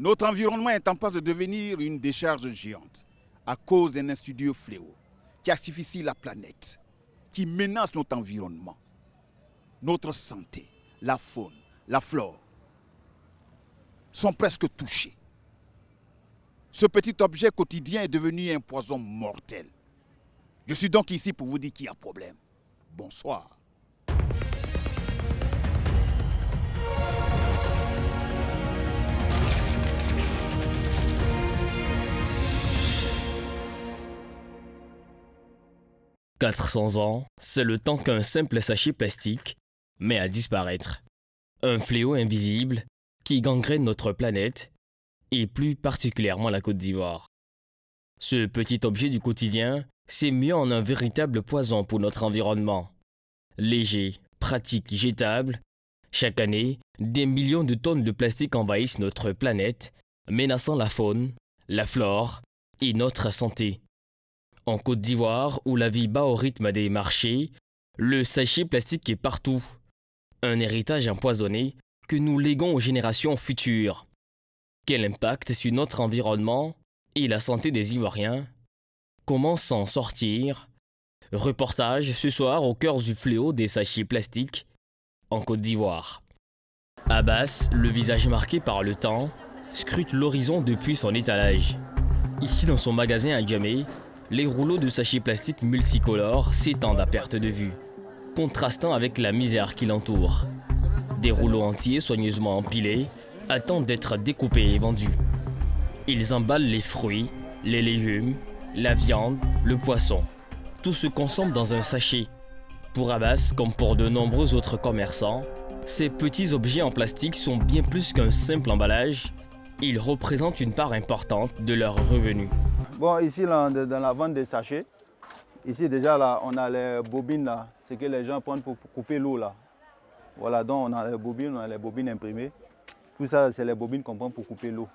Notre environnement est en passe de devenir une décharge géante à cause d'un insidieux fléau qui asphyxie la planète, qui menace notre environnement, notre santé, la faune, la flore sont presque touchés. Ce petit objet quotidien est devenu un poison mortel. Je suis donc ici pour vous dire qu'il y a problème. Bonsoir. « 400 ans, c'est le temps qu'un simple sachet plastique met à disparaître. Un fléau invisible qui gangrène notre planète et plus particulièrement la Côte d'Ivoire. Ce petit objet du quotidien s'est mis en un véritable poison pour notre environnement. Léger, pratique, jetable, chaque année, des millions de tonnes de plastique envahissent notre planète, menaçant la faune, la flore et notre santé. En Côte d'Ivoire, où la vie bat au rythme des marchés, le sachet plastique est partout. Un héritage empoisonné que nous léguons aux générations futures. Quel impact sur notre environnement et la santé des Ivoiriens? Comment s'en sortir? Reportage ce soir au cœur du fléau des sachets plastiques en Côte d'Ivoire. Abbas, le visage marqué par le temps, scrute l'horizon depuis son étalage. Ici dans son magasin à Djamé, les rouleaux de sachets plastiques multicolores s'étendent à perte de vue, contrastant avec la misère qui l'entoure. Des rouleaux entiers soigneusement empilés attendent d'être découpés et vendus. Ils emballent les fruits, les légumes, la viande, le poisson. Tout se consomme dans un sachet. Pour Abbas, comme pour de nombreux autres commerçants, ces petits objets en plastique sont bien plus qu'un simple emballage. Ils représentent une part importante de leurs revenus. Bon, ici, là, dans la vente des sachets, ici déjà, là, on a les bobines, là, c'est que les gens prennent pour couper l'eau, là. Voilà, donc on a les bobines imprimées. Tout ça, c'est les bobines qu'on prend pour couper l'eau.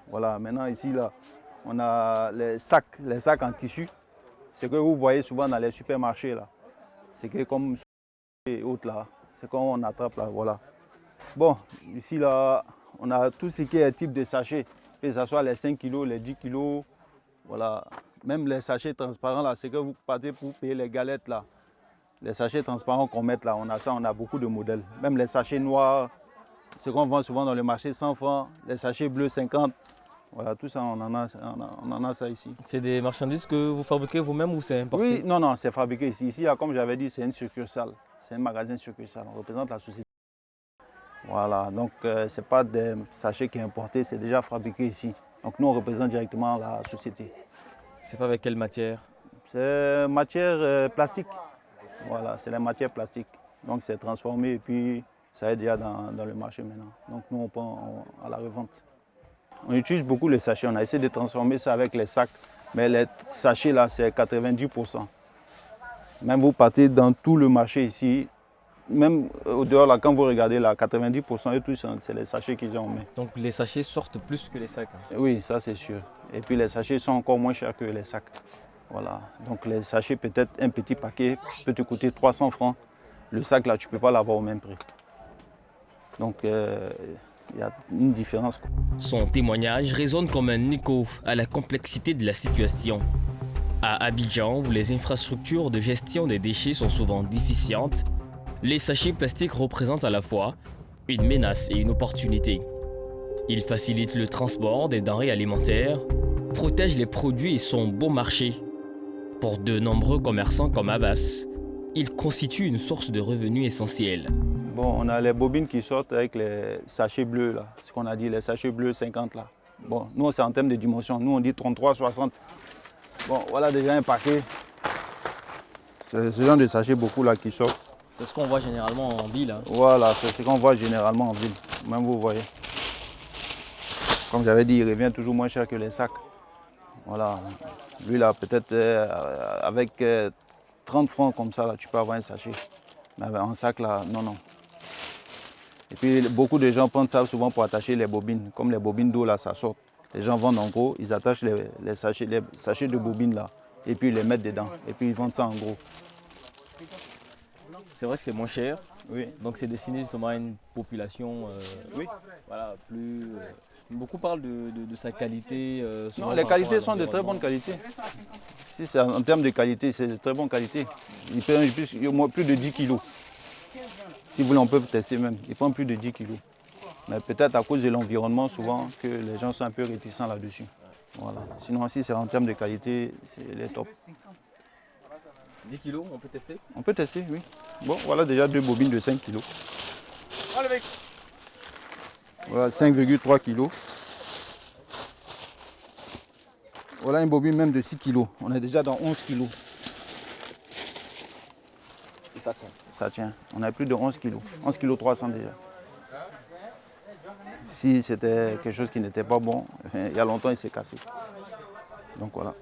Voilà, maintenant ici, là, on a les sacs en tissu. C'est que vous voyez souvent dans les supermarchés, là. C'est que comme et autres, là, c'est quand on attrape, là, voilà. Bon, ici, là, on a tout ce qui est type de sachets, que ce soit les 5 kg, les 10 kg. Voilà, même les sachets transparents là, c'est que vous partez pour payer les galettes là. Les sachets transparents qu'on met là, on a ça, on a beaucoup de modèles. Même les sachets noirs, ce qu'on vend souvent dans le marché 100 francs, les sachets bleus 50. Voilà, tout ça, on en a ça ici. C'est des marchandises que vous fabriquez vous-même ou c'est importé? Oui, non, c'est fabriqué ici. Ici, comme j'avais dit, c'est une succursale. C'est un magasin succursale. On représente la société. Voilà, donc ce n'est pas des sachets qui sont importés, c'est déjà fabriqué ici. Donc nous, on représente directement la société. C'est pas avec quelle matière? C'est matière plastique. Voilà, c'est la matière plastique. Donc c'est transformé et puis ça est déjà dans le marché maintenant. Donc nous, on prend à la revente. On utilise beaucoup les sachets. On a essayé de transformer ça avec les sacs. Mais les sachets là, c'est 90%. Même vous partez dans tout le marché ici, même au dehors, là, quand vous regardez là, 90% et tout, c'est les sachets qu'ils ont en main. Donc les sachets sortent plus que les sacs? Oui, ça c'est sûr. Et puis les sachets sont encore moins chers que les sacs. Voilà. Donc les sachets, peut-être un petit paquet peut te coûter 300 francs. Le sac là, tu ne peux pas l'avoir au même prix. Donc il y a une différence. Son témoignage résonne comme un écho à la complexité de la situation. À Abidjan, où les infrastructures de gestion des déchets sont souvent déficientes, les sachets plastiques représentent à la fois une menace et une opportunité. Ils facilitent le transport des denrées alimentaires, protègent les produits et sont bon marché. Pour de nombreux commerçants comme Abbas, ils constituent une source de revenus essentielle. Bon, on a les bobines qui sortent avec les sachets bleus, là, ce qu'on a dit, les sachets bleus 50 là. Bon, nous c'est en termes de dimension, nous on dit 33, 60. Bon, voilà déjà un paquet. C'est ce genre de sachets beaucoup là qui sortent. C'est ce qu'on voit généralement en ville. Hein. Voilà, c'est ce qu'on voit généralement en ville, même vous voyez. Comme j'avais dit, il revient toujours moins cher que les sacs. Voilà, lui là, peut-être avec 30 francs comme ça, là, tu peux avoir un sachet. Mais avec un sac là, non. Et puis beaucoup de gens prennent ça souvent pour attacher les bobines. Comme les bobines d'eau là, ça sort. Les gens vendent en gros, ils attachent les sachets de bobines là. Et puis ils les mettent dedans. Et puis ils vendent ça en gros. C'est vrai que c'est moins cher. Oui. Donc c'est destiné justement à une population oui. voilà, plus Beaucoup parlent de sa qualité. Souvent Non, les par rapport qualités à sont de très bonnes l'environnement. qualités. Si c'est en termes de qualité, c'est de très bonnes qualités. Ils prennent au moins plus de 10 kilos. Si vous voulez, on peut tester même. Ils prennent plus de 10 kilos. Mais peut-être à cause de l'environnement, souvent, que les gens sont un peu réticents là-dessus. Voilà. Sinon, si c'est en termes de qualité, c'est les top. 10 kilos, on peut tester? On peut tester, oui. Bon, voilà déjà 2 bobines de 5 kilos. Voilà 5,3 kilos. Voilà une bobine même de 6 kilos. On est déjà dans 11 kilos. Et ça tient. Ça tient. On a plus de 11 kilos. 11 kilos 300 déjà. Si c'était quelque chose qui n'était pas bon, il y a longtemps il s'est cassé. Donc voilà.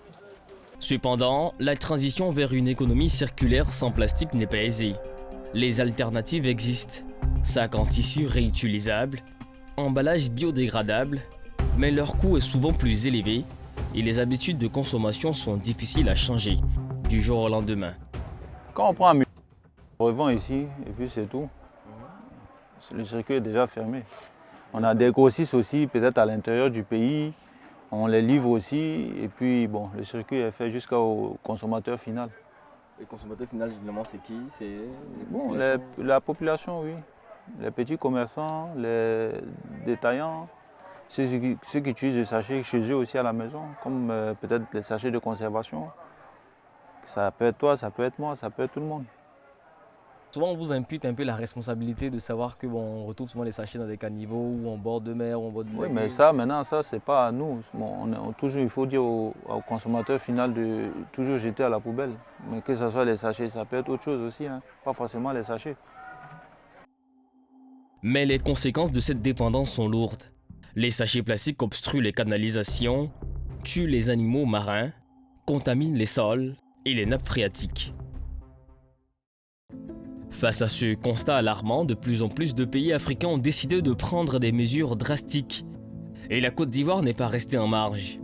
Cependant, la transition vers une économie circulaire sans plastique n'est pas aisée. Les alternatives existent. Sacs en tissu réutilisables, emballages biodégradables, mais leur coût est souvent plus élevé et les habitudes de consommation sont difficiles à changer du jour au lendemain. Quand on prend un multi, on revend ici et puis c'est tout. Le circuit est déjà fermé. On a des grossistes aussi, peut-être à l'intérieur du pays. On les livre aussi et puis bon, le circuit est fait jusqu'au consommateur final. Le consommateur final, généralement, c'est qui? C'est Bon, la population, oui. Les petits commerçants, les détaillants, ceux qui utilisent les sachets chez eux aussi à la maison, comme peut-être les sachets de conservation. Ça peut être toi, ça peut être moi, ça peut être tout le monde. Souvent, on vous impute un peu la responsabilité de savoir que on retrouve souvent les sachets dans des caniveaux ou en bord de mer ou en bord de Oui, lac. mais ça, maintenant, ça, c'est pas à nous. Bon, toujours, il faut dire au consommateur final de toujours jeter à la poubelle. Mais que ce soit les sachets, ça peut être autre chose aussi, hein. Pas forcément les sachets. Mais les conséquences de cette dépendance sont lourdes. Les sachets plastiques obstruent les canalisations, tuent les animaux marins, contaminent les sols et les nappes phréatiques. Face à ce constat alarmant, de plus en plus de pays africains ont décidé de prendre des mesures drastiques. Et la Côte d'Ivoire n'est pas restée en marge.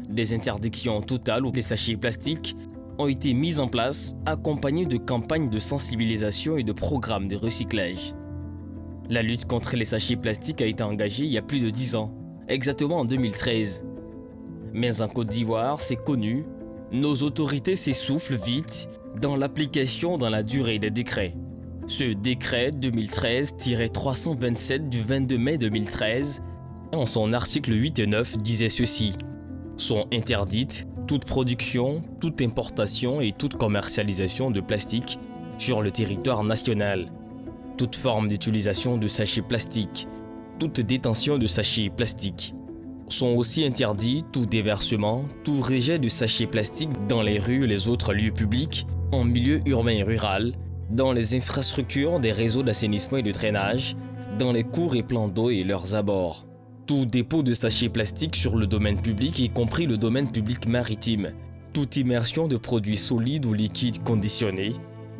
Des interdictions totales aux sachets plastiques ont été mises en place, accompagnées de campagnes de sensibilisation et de programmes de recyclage. La lutte contre les sachets plastiques a été engagée il y a plus de 10 ans, exactement en 2013. Mais en Côte d'Ivoire, c'est connu, nos autorités s'essoufflent vite dans l'application dans la durée des décrets. Ce décret 2013-327 du 22 mai 2013, en son article 8 et 9, disait ceci. Sont interdites toute production, toute importation et toute commercialisation de plastique sur le territoire national. Toute forme d'utilisation de sachets plastiques, toute détention de sachets plastiques. Sont aussi interdits tout déversement, tout rejet de sachets plastiques dans les rues et les autres lieux publics, en milieu urbain et rural, dans les infrastructures des réseaux d'assainissement et de drainage, dans les cours et plans d'eau et leurs abords. Tout dépôt de sachets plastiques sur le domaine public, y compris le domaine public maritime. Toute immersion de produits solides ou liquides conditionnés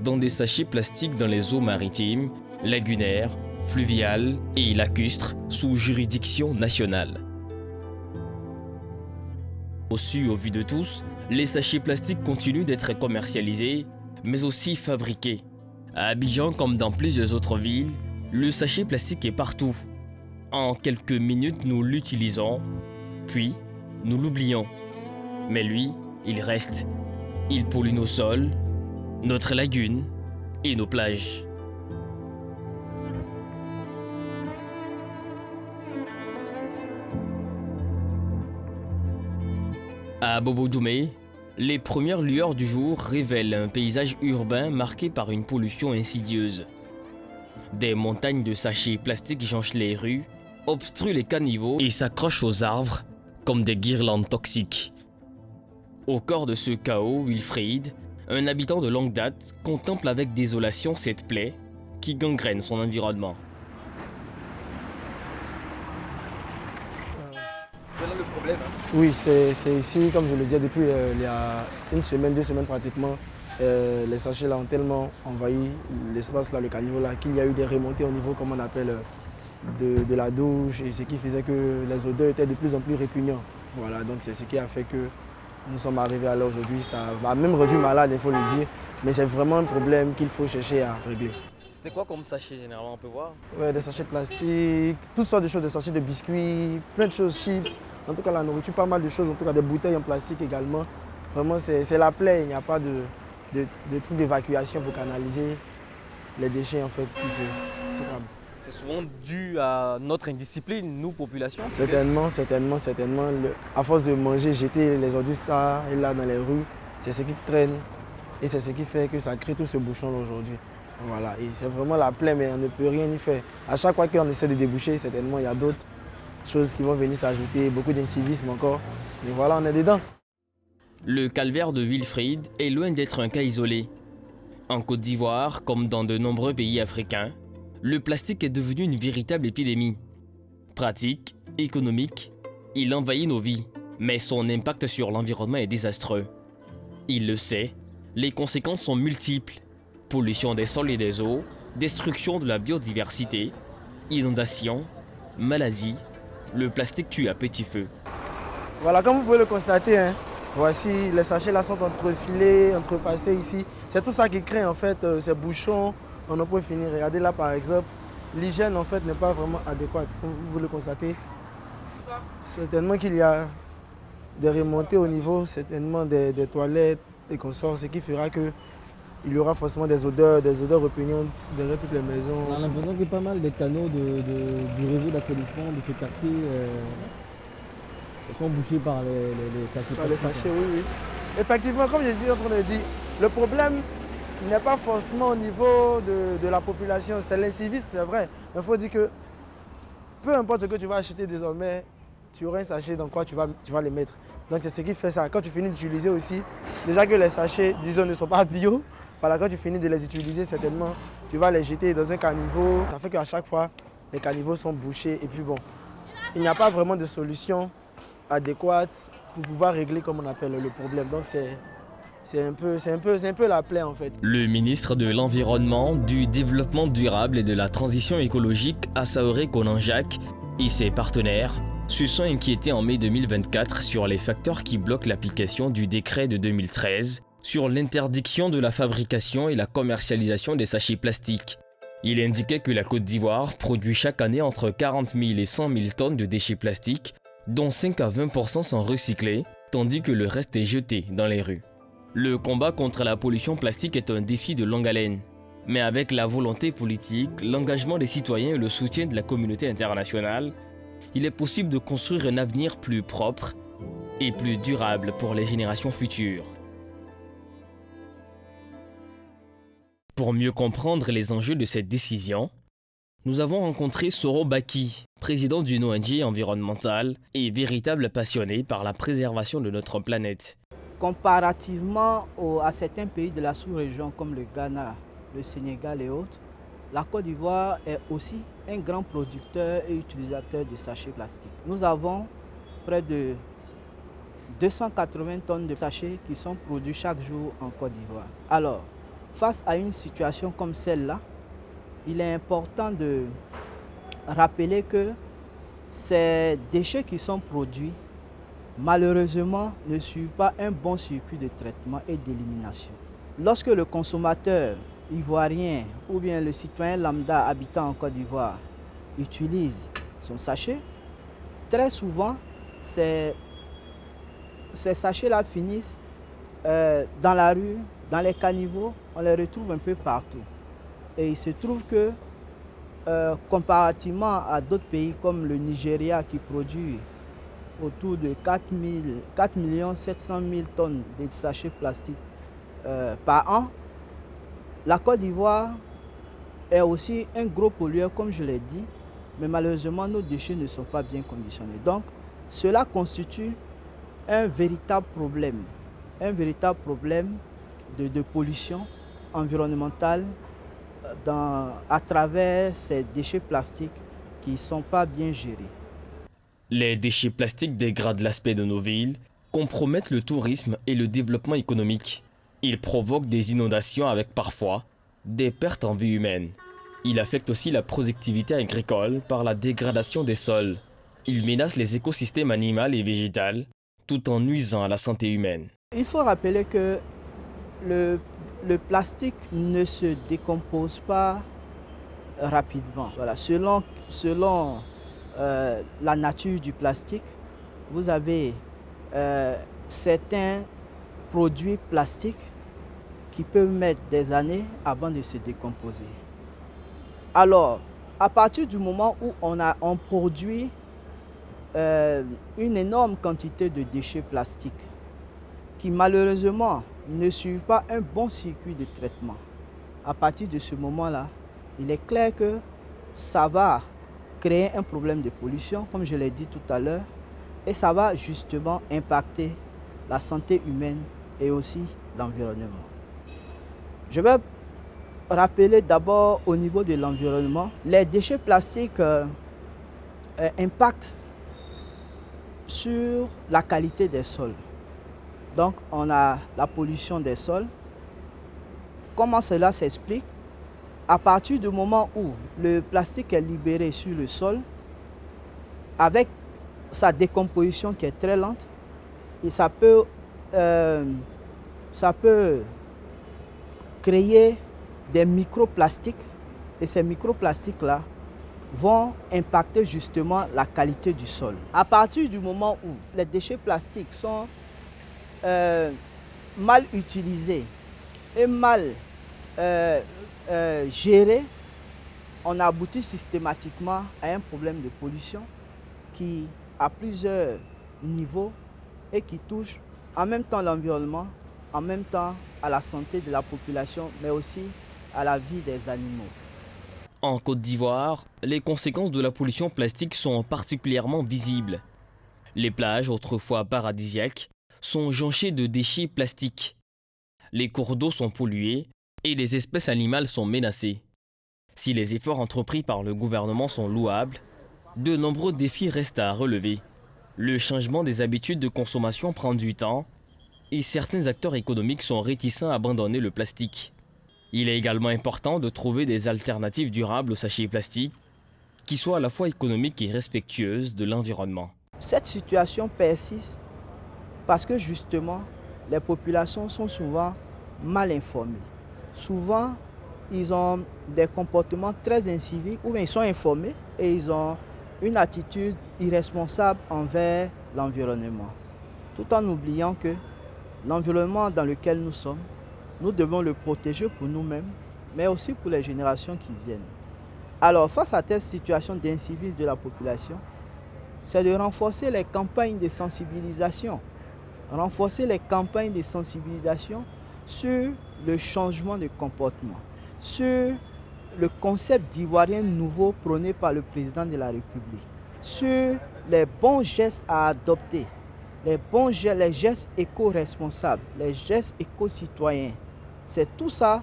dans des sachets plastiques dans les eaux maritimes, lagunaires, fluviales et lacustres sous juridiction nationale. Au vu de tous, les sachets plastiques continuent d'être commercialisés, mais aussi fabriqués. À Abidjan, comme dans plusieurs autres villes, le sachet plastique est partout. En quelques minutes, nous l'utilisons, puis nous l'oublions. Mais lui, il reste. Il pollue nos sols, notre lagune et nos plages. À Bobo-Dioumé, les premières lueurs du jour révèlent un paysage urbain marqué par une pollution insidieuse. Des montagnes de sachets plastiques jonchent les rues, obstruent les caniveaux et s'accrochent aux arbres comme des guirlandes toxiques. Au cœur de ce chaos, Wilfried, un habitant de longue date, contemple avec désolation cette plaie qui gangrène son environnement. C'est là le problème. Oui, c'est ici, comme je le disais, depuis il y a une semaine, 2 semaines pratiquement, les sachets là ont tellement envahi l'espace là, le caniveau là, qu'il y a eu des remontées au niveau, comme on appelle, de la douche, et ce qui faisait que les odeurs étaient de plus en plus répugnantes. Voilà, donc c'est ce qui a fait que nous sommes arrivés à là aujourd'hui. Ça va même réduire malade, il faut le dire, mais c'est vraiment un problème qu'il faut chercher à régler. C'était quoi comme sachet généralement, on peut voir? Ouais, des sachets de plastique, toutes sortes de choses, des sachets de biscuits, plein de choses, chips. En tout cas, la nourriture, pas mal de choses, en tout cas des bouteilles en plastique également. Vraiment, c'est la plaie, il n'y a pas de trucs d'évacuation pour canaliser les déchets en fait qui se trament. C'est souvent dû à notre indiscipline, nous, population. Certainement. À force de manger, jeter les ordures ça et là dans les rues, c'est ce qui traîne et c'est ce qui fait que ça crée tout ce bouchon aujourd'hui. Voilà, et c'est vraiment la plaie, mais on ne peut rien y faire. À chaque fois qu'on essaie de déboucher, certainement, il y a d'autres choses qui vont venir s'ajouter, beaucoup d'incivisme encore. Mais voilà, on est dedans. Le calvaire de Wilfried est loin d'être un cas isolé. En Côte d'Ivoire, comme dans de nombreux pays africains, le plastique est devenu une véritable épidémie. Pratique, économique, il envahit nos vies, mais son impact sur l'environnement est désastreux. Il le sait, les conséquences sont multiples. Pollution des sols et des eaux, destruction de la biodiversité, inondations, maladies, le plastique tue à petit feu. Voilà, comme vous pouvez le constater, hein, voici les sachets là sont entrefilés, entrepassés ici. C'est tout ça qui crée en fait ces bouchons. On ne peut finir. Regardez là par exemple, l'hygiène en fait n'est pas vraiment adéquate, comme vous le constatez. Certainement qu'il y a des remontées au niveau certainement des toilettes et consorts, ce qui fera que il y aura forcément des odeurs répugnantes derrière toutes les maisons. On a l'impression que pas mal des canaux du réseau d'assainissement de ce quartier sont bouchés par les sachets. Par les sachets, oui. Effectivement, comme je suis en train de dire, le problème n'est pas forcément au niveau de la population, c'est l'incivisme, c'est vrai. Mais il faut dire que peu importe ce que tu vas acheter désormais, tu auras un sachet dans quoi tu vas les mettre. Donc c'est ce qui fait ça. Quand tu finis d'utiliser aussi, déjà que les sachets, disons, ne sont pas bio, voilà, quand tu finis de les utiliser, certainement, tu vas les jeter dans un caniveau. Ça fait qu'à chaque fois, les caniveaux sont bouchés. Et puis bon, il n'y a pas vraiment de solution adéquate pour pouvoir régler, comme on appelle, le problème. Donc c'est un peu la plaie en fait. Le ministre de l'Environnement, du Développement durable et de la Transition écologique, Assaoré Konanjak, et ses partenaires se sont inquiétés en mai 2024 sur les facteurs qui bloquent l'application du décret de 2013 sur l'interdiction de la fabrication et la commercialisation des sachets plastiques. Il indiquait que la Côte d'Ivoire produit chaque année entre 40 000 et 100 000 tonnes de déchets plastiques, dont 5 à 20% sont recyclés, tandis que le reste est jeté dans les rues. Le combat contre la pollution plastique est un défi de longue haleine. Mais avec la volonté politique, l'engagement des citoyens et le soutien de la communauté internationale, il est possible de construire un avenir plus propre et plus durable pour les générations futures. Pour mieux comprendre les enjeux de cette décision, nous avons rencontré Soro Baki, président d'une ONG environnementale et véritable passionné par la préservation de notre planète. Comparativement à certains pays de la sous-région comme le Ghana, le Sénégal et autres, la Côte d'Ivoire est aussi un grand producteur et utilisateur de sachets plastiques. Nous avons près de 280 tonnes de sachets qui sont produits chaque jour en Côte d'Ivoire. Alors, face à une situation comme celle-là, il est important de rappeler que ces déchets qui sont produits, malheureusement, ne suivent pas un bon circuit de traitement et d'élimination. Lorsque le consommateur ivoirien ou bien le citoyen lambda habitant en Côte d'Ivoire utilise son sachet, très souvent, ces sachets-là finissent dans la rue, dans les caniveaux, on les retrouve un peu partout. Et il se trouve que, comparativement à d'autres pays comme le Nigeria qui produit autour de 4 700 000 tonnes de sachets plastiques par an, la Côte d'Ivoire est aussi un gros pollueur, comme je l'ai dit, mais malheureusement, nos déchets ne sont pas bien conditionnés. Donc, cela constitue un véritable problème de pollution environnementale à travers ces déchets plastiques qui ne sont pas bien gérés. Les déchets plastiques dégradent l'aspect de nos villes, compromettent le tourisme et le développement économique. Ils provoquent des inondations avec parfois des pertes en vie humaine. Ils affectent aussi la productivité agricole par la dégradation des sols. Ils menacent les écosystèmes animaux et végétaux tout en nuisant à la santé humaine. Il faut rappeler que le plastique ne se décompose pas rapidement. Voilà. Selon la nature du plastique, vous avez certains produits plastiques qui peuvent mettre des années avant de se décomposer. Alors, à partir du moment où on produit une énorme quantité de déchets plastiques qui malheureusement ne suivent pas un bon circuit de traitement, à partir de ce moment-là, il est clair que ça va créer un problème de pollution, comme je l'ai dit tout à l'heure, et ça va justement impacter la santé humaine et aussi l'environnement. Je vais rappeler d'abord au niveau de l'environnement, les déchets plastiques impactent sur la qualité des sols. Donc on a la pollution des sols. Comment cela s'explique? À partir du moment où le plastique est libéré sur le sol, avec sa décomposition qui est très lente, et ça peut créer des microplastiques, et ces microplastiques-là vont impacter justement la qualité du sol. À partir du moment où les déchets plastiques sont mal utilisés et mal gérés, on aboutit systématiquement à un problème de pollution qui a plusieurs niveaux et qui touche en même temps l'environnement, en même temps à la santé de la population, mais aussi à la vie des animaux. En Côte d'Ivoire, les conséquences de la pollution plastique sont particulièrement visibles. Les plages, autrefois paradisiaques, sont jonchées de déchets plastiques. Les cours d'eau sont pollués et les espèces animales sont menacées. Si les efforts entrepris par le gouvernement sont louables, de nombreux défis restent à relever. Le changement des habitudes de consommation prend du temps et certains acteurs économiques sont réticents à abandonner le plastique. Il est également important de trouver des alternatives durables aux sachets plastiques qui soient à la fois économiques et respectueuses de l'environnement. Cette situation persiste parce que justement, les populations sont souvent mal informées. Souvent, ils ont des comportements très inciviques ou bien ils sont informés et ils ont une attitude irresponsable envers l'environnement. Tout en oubliant que l'environnement dans lequel nous sommes, nous devons le protéger pour nous-mêmes, mais aussi pour les générations qui viennent. Alors, face à cette situation d'incivisme de la population, c'est de renforcer les campagnes de sensibilisation. Renforcer les campagnes de sensibilisation sur le changement de comportement, sur le concept d'ivoirien nouveau prôné par le président de la République, sur les bons gestes à adopter, les gestes éco-responsables, les gestes éco-citoyens. C'est tout ça,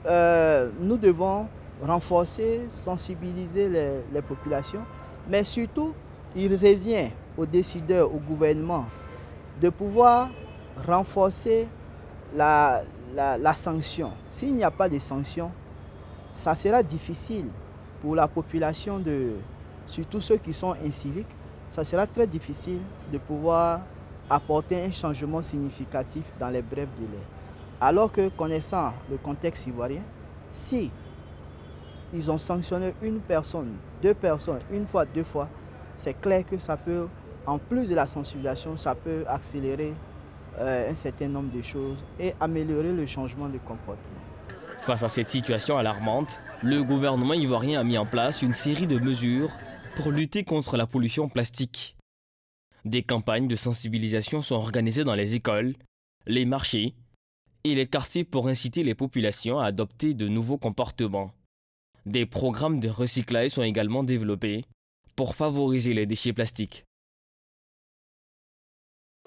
nous devons renforcer, sensibiliser les populations, mais surtout, il revient aux décideurs, au gouvernement, de pouvoir renforcer la sanction. S'il n'y a pas de sanction, ça sera difficile pour la population, surtout ceux qui sont inciviques, ça sera très difficile de pouvoir apporter un changement significatif dans les brefs délais. Alors que, connaissant le contexte ivoirien, si ils ont sanctionné une personne, deux personnes, une fois, deux fois, c'est clair que ça peut, en plus de la sensibilisation, ça peut accélérer un certain nombre de choses et améliorer le changement de comportement. Face à cette situation alarmante, le gouvernement ivoirien a mis en place une série de mesures pour lutter contre la pollution plastique. Des campagnes de sensibilisation sont organisées dans les écoles, les marchés et les quartiers pour inciter les populations à adopter de nouveaux comportements. Des programmes de recyclage sont également développés pour favoriser les déchets plastiques.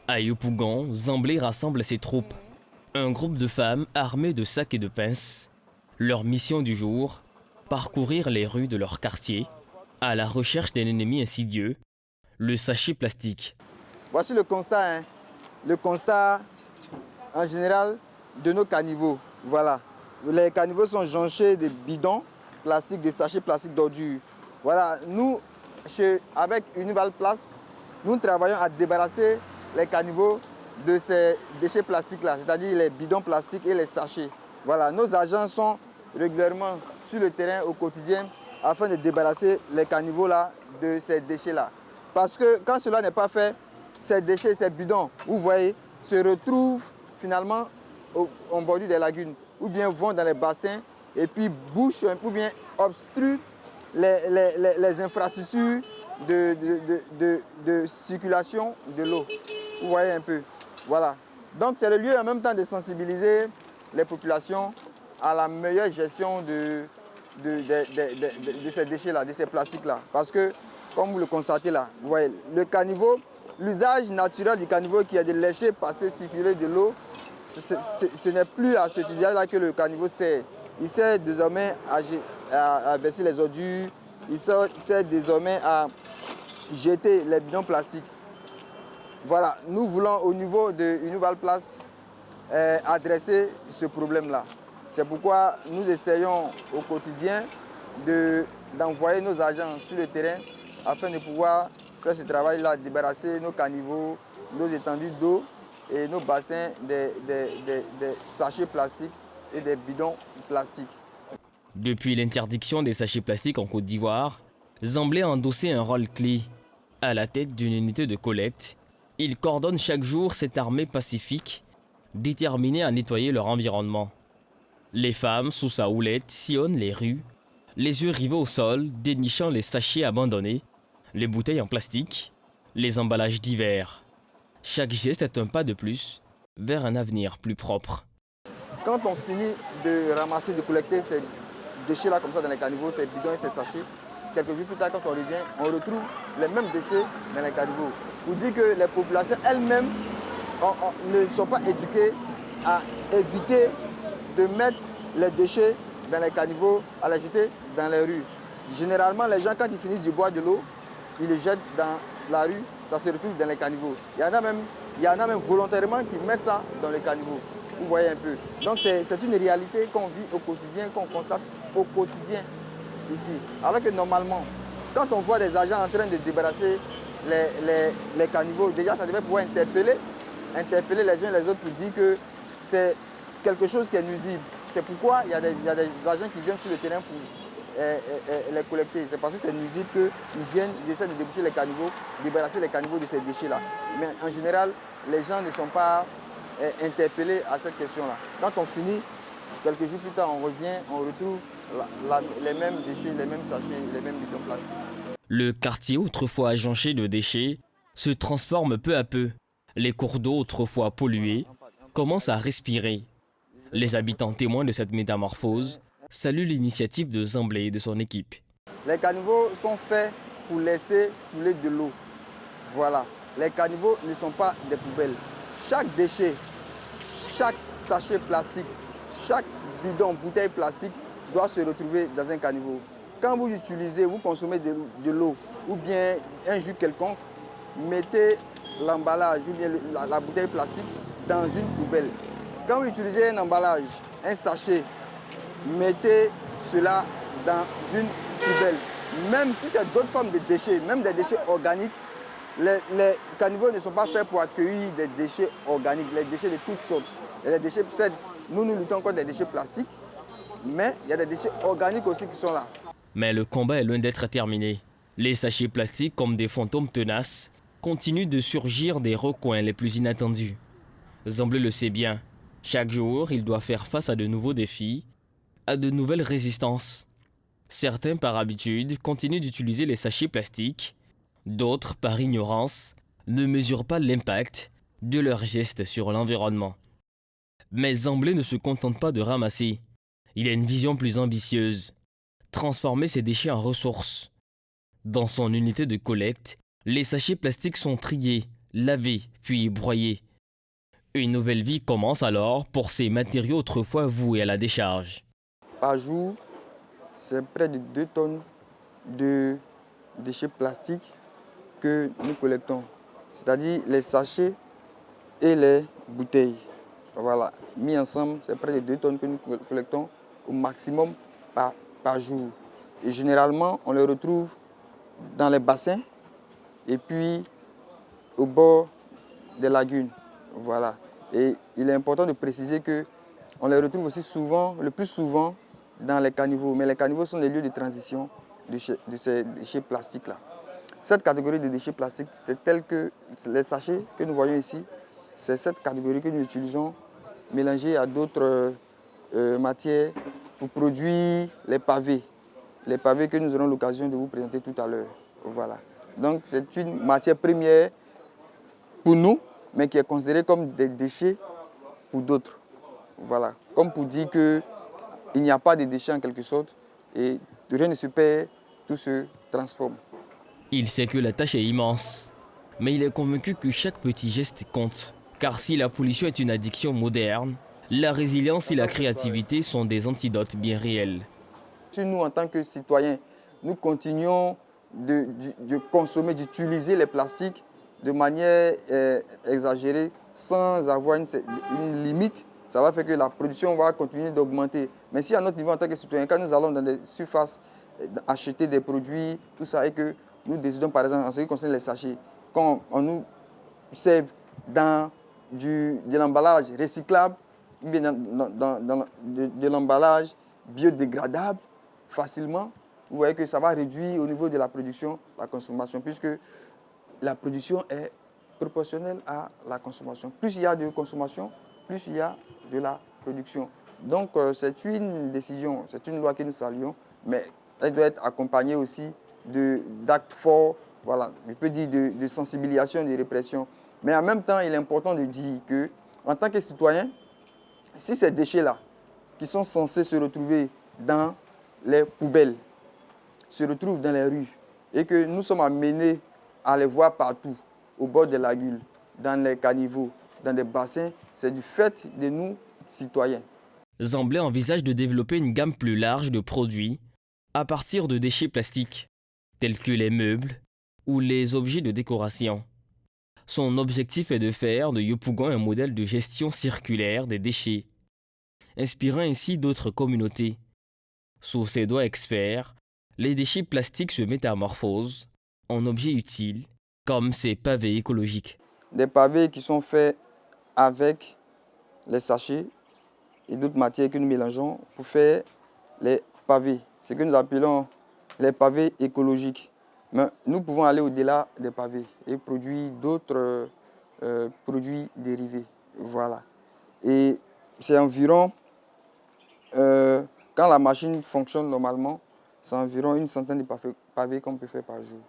À Yopougon, Zamblé rassemble ses troupes. Un groupe de femmes armées de sacs et de pinces. Leur mission du jour, parcourir les rues de leur quartier à la recherche d'un ennemi insidieux, le sachet plastique. Voici le constat, le constat en général de nos caniveaux. Voilà, les caniveaux sont jonchés de bidons plastiques, de sachets plastiques d'ordures. Voilà, nous, avec Unival Plast, nous travaillons à débarrasser les caniveaux de ces déchets plastiques-là, c'est-à-dire les bidons plastiques et les sachets. Voilà, nos agents sont régulièrement sur le terrain au quotidien afin de débarrasser les caniveaux là de ces déchets-là. Parce que quand cela n'est pas fait, ces déchets, ces bidons, vous voyez, se retrouvent finalement en bordure des lagunes ou bien vont dans les bassins et puis bouchent ou bien obstruent les infrastructures de circulation de l'eau. Vous voyez un peu. Voilà. Donc c'est le lieu en même temps de sensibiliser les populations à la meilleure gestion de ces déchets-là, de ces plastiques-là. Parce que, comme vous le constatez là, vous voyez, le caniveau, l'usage naturel du caniveau qui est de laisser passer, circuler de l'eau, ce n'est plus à cet usage-là que le caniveau sert. Il sert désormais à verser les ordures, il sert désormais à jeter les bidons plastiques. Voilà, nous voulons au niveau de Univalplast adresser ce problème-là. C'est pourquoi nous essayons au quotidien d'envoyer nos agents sur le terrain afin de pouvoir faire ce travail-là, débarrasser nos caniveaux, nos étendues d'eau et nos bassins des sachets plastiques et des bidons plastiques. Depuis l'interdiction des sachets plastiques en Côte d'Ivoire, Zamblé a endossé un rôle clé. À la tête d'une unité de collecte, il coordonne chaque jour cette armée pacifique déterminée à nettoyer leur environnement. Les femmes, sous sa houlette, sillonnent les rues, les yeux rivés au sol, dénichant les sachets abandonnés, les bouteilles en plastique, les emballages divers. Chaque geste est un pas de plus vers un avenir plus propre. Quand on finit de ramasser, de collecter ces déchets-là comme ça dans les caniveaux, ces bidons et ces sachets, quelques jours plus tard, quand on revient, on retrouve les mêmes déchets dans les caniveaux. Pour dire que les populations elles-mêmes ne sont pas éduquées à éviter de mettre les déchets dans les caniveaux, à les jeter dans les rues. Généralement, les gens, quand ils finissent de boire de l'eau, ils les jettent dans la rue, ça se retrouve dans les caniveaux. Il y en a même volontairement qui mettent ça dans les caniveaux. Vous voyez un peu. Donc c'est une réalité qu'on vit au quotidien, qu'on constate au quotidien ici. Alors que normalement, quand on voit des agents en train de débarrasser les caniveaux, déjà ça devait pouvoir interpeller les uns et les autres pour dire que c'est quelque chose qui est nuisible. C'est pourquoi il y a des agents qui viennent sur le terrain pour les collecter. C'est parce que c'est nuisible qu'ils essaient de déboucher les caniveaux, débarrasser les caniveaux de ces déchets-là. Mais en général, les gens ne sont pas interpellés à cette question-là. Quand on finit, quelques jours plus tard, on revient, on retrouve les mêmes déchets, les mêmes sachets, les mêmes bidons plastiques. Le quartier, autrefois jonché de déchets, se transforme peu à peu. Les cours d'eau, autrefois pollués, commencent à respirer. Les habitants témoins de cette métamorphose saluent l'initiative de Zamblé et de son équipe. Les caniveaux sont faits pour laisser couler de l'eau. Voilà. Les caniveaux ne sont pas des poubelles. Chaque déchet, chaque sachet plastique, chaque bidon, bouteille plastique doit se retrouver dans un caniveau. Quand vous utilisez, vous consommez de l'eau ou bien un jus quelconque, mettez l'emballage ou bien la bouteille plastique dans une poubelle. Quand vous utilisez un emballage, un sachet, mettez cela dans une poubelle. Même si c'est d'autres formes de déchets, même des déchets organiques, les caniveaux ne sont pas faits pour accueillir des déchets organiques, les déchets de toutes sortes. Et les déchets, nous luttons contre des déchets plastiques, mais il y a des déchets organiques aussi qui sont là. Mais le combat est loin d'être terminé. Les sachets plastiques, comme des fantômes tenaces, continuent de surgir des recoins les plus inattendus. Zamblé le sait bien. Chaque jour, il doit faire face à de nouveaux défis, à de nouvelles résistances. Certains, par habitude, continuent d'utiliser les sachets plastiques. D'autres, par ignorance, ne mesurent pas l'impact de leurs gestes sur l'environnement. Mais Zamblé ne se contente pas de ramasser. Il a une vision plus ambitieuse. Transformer ces déchets en ressources. Dans son unité de collecte, les sachets plastiques sont triés, lavés, puis broyés. Une nouvelle vie commence alors pour ces matériaux autrefois voués à la décharge. Par jour, c'est près de 2 tonnes de déchets plastiques que nous collectons. C'est-à-dire les sachets et les bouteilles. Voilà, mis ensemble, c'est près de 2 tonnes que nous collectons au maximum par jour. Et généralement, on les retrouve dans les bassins et puis au bord des lagunes. Voilà. Et il est important de préciser qu'on les retrouve aussi souvent, le plus souvent, dans les caniveaux, mais les caniveaux sont des lieux de transition de ces déchets plastiques-là. Cette catégorie de déchets plastiques, c'est tel que les sachets que nous voyons ici, c'est cette catégorie que nous utilisons mélangée à d'autres matières pour produire les pavés que nous aurons l'occasion de vous présenter tout à l'heure. Voilà. Donc c'est une matière première pour nous, mais qui est considérée comme des déchets pour d'autres. Voilà. Comme pour dire qu'il n'y a pas de déchets en quelque sorte et rien ne se perd, tout se transforme. Il sait que la tâche est immense, mais il est convaincu que chaque petit geste compte. Car si la pollution est une addiction moderne, la résilience et la créativité sont des antidotes bien réels. Si nous, en tant que citoyens, nous continuons de consommer, d'utiliser les plastiques de manière exagérée, sans avoir une limite, ça va faire que la production va continuer d'augmenter. Mais si à notre niveau, en tant que citoyens, quand nous allons dans des surfaces acheter des produits, tout ça, et que nous décidons, par exemple, en ce qui concerne les sachets, quand on nous serve dans de l'emballage recyclable, ou bien de l'emballage biodégradable, facilement, vous voyez que ça va réduire au niveau de la production, la consommation, puisque la production est proportionnelle à la consommation. Plus il y a de consommation, plus il y a de la production. Donc c'est une décision, c'est une loi que nous saluons, mais elle doit être accompagnée aussi d'actes forts, voilà, je peux dire de sensibilisation, de répression. Mais en même temps, il est important de dire qu'en tant que citoyen, si ces déchets-là, qui sont censés se retrouver dans les poubelles, se retrouvent dans les rues, et que nous sommes amenés à les voir partout, au bord des lagunes, dans les caniveaux, dans des bassins, c'est du fait de nous, citoyens. Zamblé envisage de développer une gamme plus large de produits à partir de déchets plastiques, tels que les meubles ou les objets de décoration. Son objectif est de faire de Yopougon un modèle de gestion circulaire des déchets, inspirant ainsi d'autres communautés. Sous ses doigts experts, les déchets plastiques se métamorphosent en objets utiles, comme ces pavés écologiques. Des pavés qui sont faits avec les sachets et d'autres matières que nous mélangeons pour faire les pavés, ce que nous appelons les pavés écologiques. Mais nous pouvons aller au-delà des pavés et produire d'autres produits dérivés. Voilà. Et c'est environ, quand la machine fonctionne normalement, c'est environ une centaine de pavés qu'on peut faire par jour.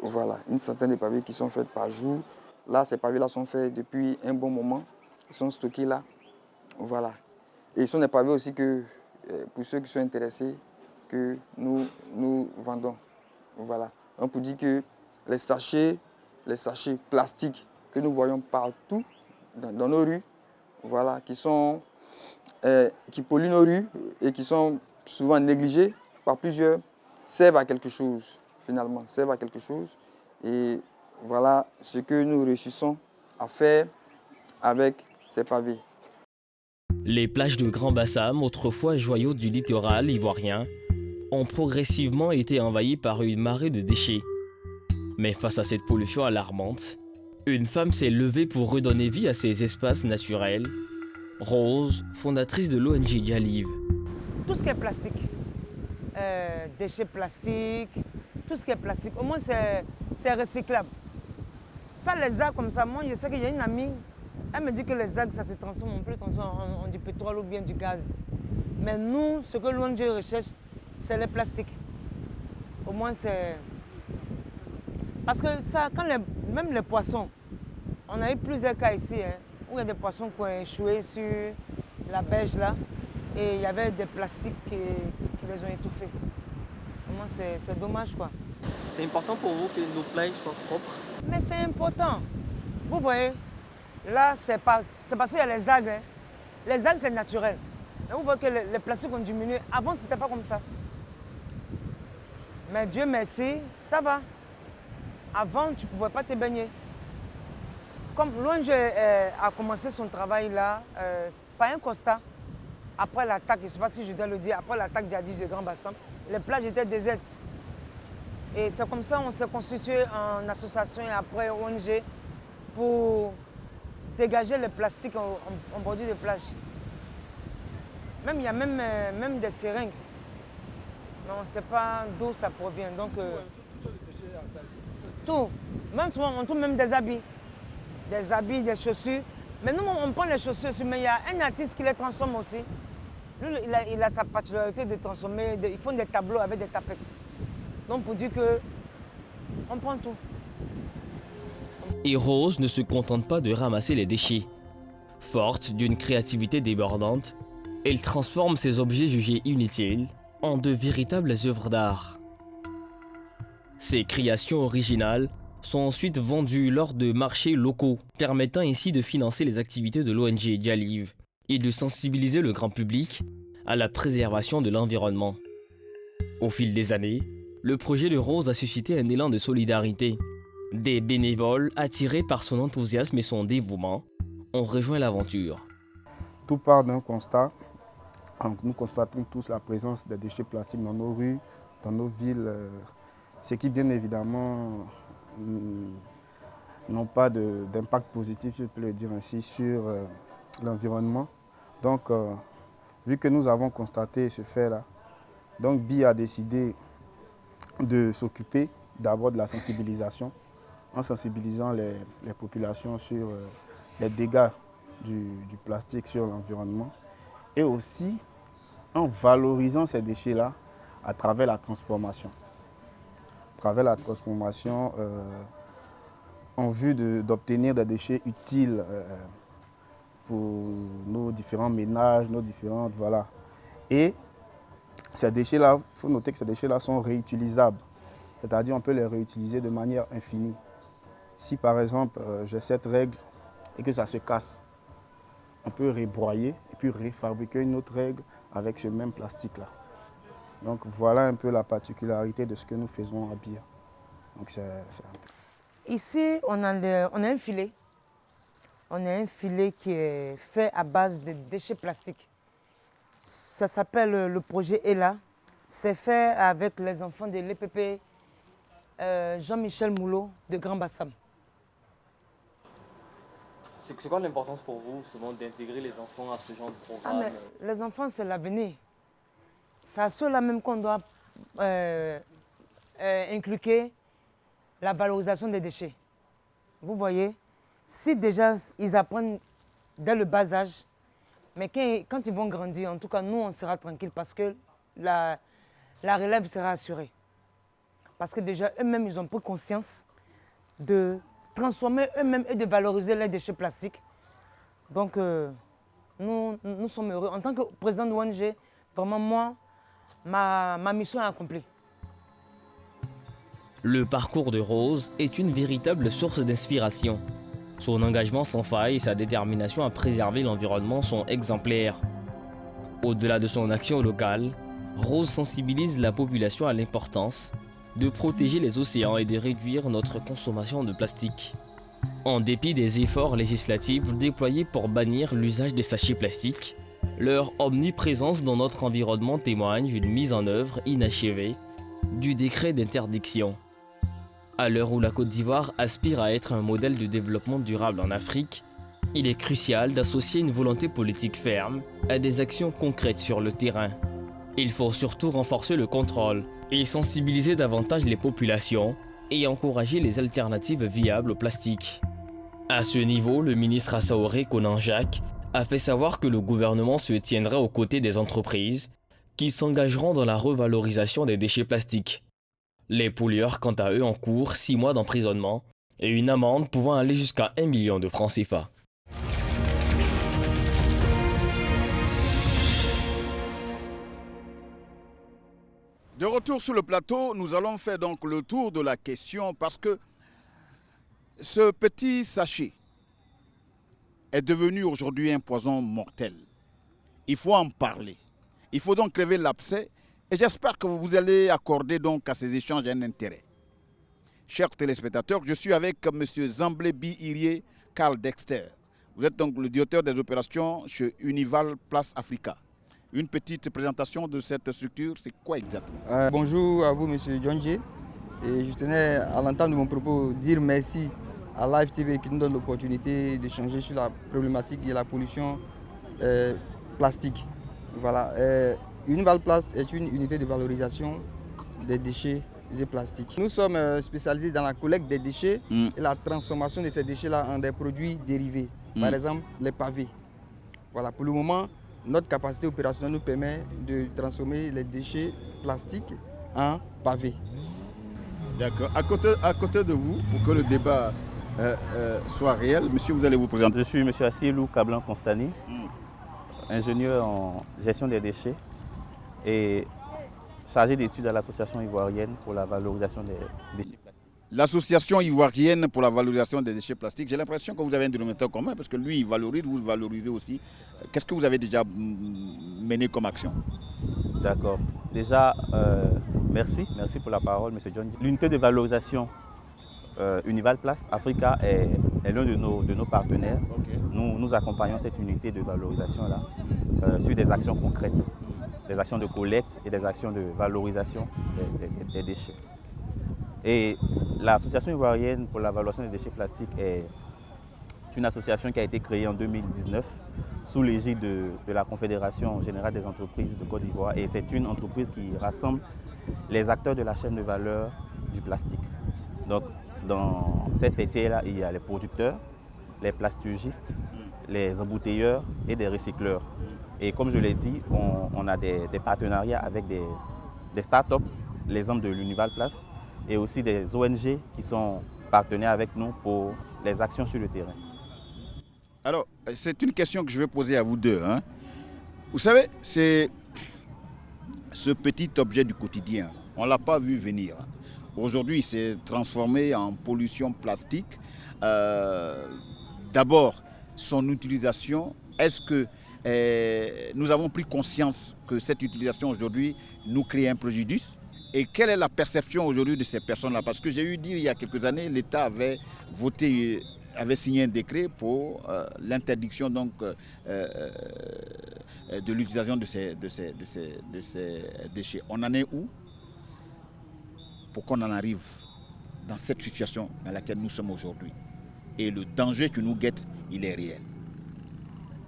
Voilà, une centaine de pavés qui sont faits par jour. Là, ces pavés-là sont faits depuis un bon moment. Ils sont stockés là. Voilà. Et ce sont des pavés aussi que, pour ceux qui sont intéressés, que nous vendons. Voilà. On peut dire que les sachets plastiques que nous voyons partout dans nos rues, voilà, qui polluent nos rues et qui sont souvent négligés par plusieurs, servent à quelque chose, finalement, servent à quelque chose. Et voilà ce que nous réussissons à faire avec ces pavés. Les plages de Grand Bassam, autrefois joyaux du littoral ivoirien, ont progressivement été envahies par une marée de déchets. Mais face à cette pollution alarmante, une femme s'est levée pour redonner vie à ces espaces naturels. Rose, fondatrice de l'ONG Dialive. Tout ce qui est plastique, déchets plastiques, tout ce qui est plastique, au moins c'est recyclable. Ça, les algues comme ça, moi je sais qu'il y a une amie, elle me dit que les algues ça se transforme, on peut les transformer en du pétrole ou bien du gaz. Mais nous, ce que l'ONG recherche, c'est les plastiques. Au moins c'est... Parce que ça, même les poissons, on a eu plusieurs cas ici, hein, où il y a des poissons qui ont échoué sur la berge là, et il y avait des plastiques qui les ont étouffés. Au moins c'est dommage quoi. C'est important pour vous que nos plages soient propres? Mais c'est important. Vous voyez, là c'est parce qu'il y a les algues. Hein. Les algues c'est naturel. Et vous voyez que les plastiques ont diminué. Avant c'était pas comme ça. Mais Dieu merci, ça va. Avant, tu ne pouvais pas te baigner. Comme l'ONG a commencé son travail là, par un constat, après l'attaque, je ne sais pas si je dois le dire, après l'attaque djihadiste de Grand Bassam, les plages étaient désertes. Et c'est comme ça qu'on s'est constitué en association et après ONG pour dégager les plastiques en bordure de plage. Même, il y a même des seringues. Mais on ne sait pas d'où ça provient. Donc, tout. Même souvent, on trouve même des habits. Des habits, des chaussures. Mais nous, on prend les chaussures aussi. Mais il y a un artiste qui les transforme aussi. Lui, il a sa particularité de transformer. Ils font des tableaux avec des tapettes. Donc, pour dire que on prend tout. Et Rose ne se contente pas de ramasser les déchets. Forte d'une créativité débordante, elle transforme ces objets jugés inutiles en de véritables œuvres d'art. Ces créations originales sont ensuite vendues lors de marchés locaux, permettant ainsi de financer les activités de l'ONG Dialive et de sensibiliser le grand public à la préservation de l'environnement. Au fil des années, le projet de Rose a suscité un élan de solidarité. Des bénévoles, attirés par son enthousiasme et son dévouement, ont rejoint l'aventure. Tout part d'un constat. Nous constatons tous la présence des déchets plastiques dans nos rues, dans nos villes, ce qui bien évidemment n'ont pas d'impact positif, je peux le dire ainsi, sur l'environnement. Donc, vu que nous avons constaté ce fait-là, donc BI a décidé de s'occuper d'abord de la sensibilisation, en sensibilisant les populations sur les dégâts du plastique sur l'environnement et aussi en valorisant ces déchets-là à travers la transformation. À travers la transformation en vue d'obtenir des déchets utiles pour nos différents ménages, nos différentes... Voilà. Et ces déchets-là, il faut noter que ces déchets-là sont réutilisables. C'est-à-dire qu'on peut les réutiliser de manière infinie. Si par exemple j'ai cette règle et que ça se casse, on peut rebroyer et puis refabriquer une autre règle avec ce même plastique-là. Donc voilà un peu la particularité de ce que nous faisons à BIA. Donc c'est un peu... Ici, on a un filet. On a un filet qui est fait à base de déchets plastiques. Ça s'appelle le projet ELA. C'est fait avec les enfants de l'EPP Jean-Michel Moulot de Grand Bassam. C'est quoi l'importance pour vous souvent d'intégrer les enfants à ce genre de programme? Les enfants, c'est l'avenir. C'est à ceux-là même qu'on doit inculquer la valorisation des déchets. Vous voyez, si déjà ils apprennent dès le bas âge, mais quand ils vont grandir, en tout cas nous on sera tranquille parce que la relève sera assurée. Parce que déjà eux-mêmes ils ont pris conscience de transformer eux-mêmes et de valoriser les déchets plastiques. Donc nous sommes heureux. En tant que président de l'ONG, vraiment moi, ma mission est accomplie. Le parcours de Rose est une véritable source d'inspiration. Son engagement sans faille et sa détermination à préserver l'environnement sont exemplaires. Au-delà de son action locale, Rose sensibilise la population à l'importance de protéger les océans et de réduire notre consommation de plastique. En dépit des efforts législatifs déployés pour bannir l'usage des sachets plastiques, leur omniprésence dans notre environnement témoigne d'une mise en œuvre inachevée du décret d'interdiction. À l'heure où la Côte d'Ivoire aspire à être un modèle de développement durable en Afrique, il est crucial d'associer une volonté politique ferme à des actions concrètes sur le terrain. Il faut surtout renforcer le contrôle et sensibiliser davantage les populations et encourager les alternatives viables au plastique. À ce niveau, le ministre Assaoré Conan Jacques a fait savoir que le gouvernement se tiendra aux côtés des entreprises qui s'engageront dans la revalorisation des déchets plastiques. Les pollueurs, quant à eux, encourent 6 mois d'emprisonnement et une amende pouvant aller jusqu'à 1 million de francs CFA. De retour sur le plateau, nous allons faire donc le tour de la question parce que ce petit sachet est devenu aujourd'hui un poison mortel. Il faut en parler. Il faut donc crever l'abcès et j'espère que vous allez accorder donc à ces échanges un intérêt. Chers téléspectateurs, je suis avec M. Zamblé Bi-Irié Karl Dexter. Vous êtes donc le directeur des opérations chez Unival Place Africa. Une petite présentation de cette structure, c'est quoi exactement? Bonjour à vous, M. Djonje. Et je tenais, à l'entame de mon propos, dire merci à Live TV qui nous donne l'opportunité d'échanger sur la problématique de la pollution plastique. Voilà, Univalplast est une unité de valorisation des déchets plastiques. Nous sommes spécialisés dans la collecte des déchets et la transformation de ces déchets-là en des produits dérivés. Par exemple, les pavés. Voilà, pour le moment, notre capacité opérationnelle nous permet de transformer les déchets plastiques en pavés. D'accord. À côté de vous, pour que le débat soit réel, monsieur, vous allez vous présenter. Je suis monsieur Assilou Kablan Constani, ingénieur en gestion des déchets et chargé d'études à l'Association ivoirienne pour la valorisation des déchets plastiques. L'Association ivoirienne pour la valorisation des déchets plastiques, j'ai l'impression que vous avez un dénominateur commun parce que lui, il valorise, vous valorisez aussi. Qu'est-ce que vous avez déjà mené comme action? D'accord. Déjà, merci pour la parole, monsieur John. L'unité de valorisation Univalplast Africa est l'un de nos partenaires. Okay. Nous accompagnons cette unité de valorisation-là sur des actions concrètes, des actions de collecte et des actions de valorisation des déchets. Et l'Association ivoirienne pour la valorisation des déchets plastiques est une association qui a été créée en 2019 sous l'égide de la Confédération générale des entreprises de Côte d'Ivoire. Et c'est une entreprise qui rassemble les acteurs de la chaîne de valeur du plastique. Donc, dans cette filière-là, il y a les producteurs, les plasturgistes, les embouteilleurs et des recycleurs. Et comme je l'ai dit, on a des partenariats avec des startups, l'exemple de l'Univalplast, et aussi des ONG qui sont partenaires avec nous pour les actions sur le terrain. Alors, c'est une question que je vais poser à vous deux. Vous savez, c'est ce petit objet du quotidien. On ne l'a pas vu venir. Aujourd'hui, il s'est transformé en pollution plastique. D'abord, son utilisation. Est-ce que nous avons pris conscience que cette utilisation aujourd'hui nous crée un préjudice? Et quelle est la perception aujourd'hui de ces personnes-là? Parce que j'ai eu dire il y a quelques années, l'État avait signé un décret pour l'interdiction donc de l'utilisation de ces déchets. On en est où pour qu'on en arrive dans cette situation dans laquelle nous sommes aujourd'hui? Et le danger qui nous guette, il est réel.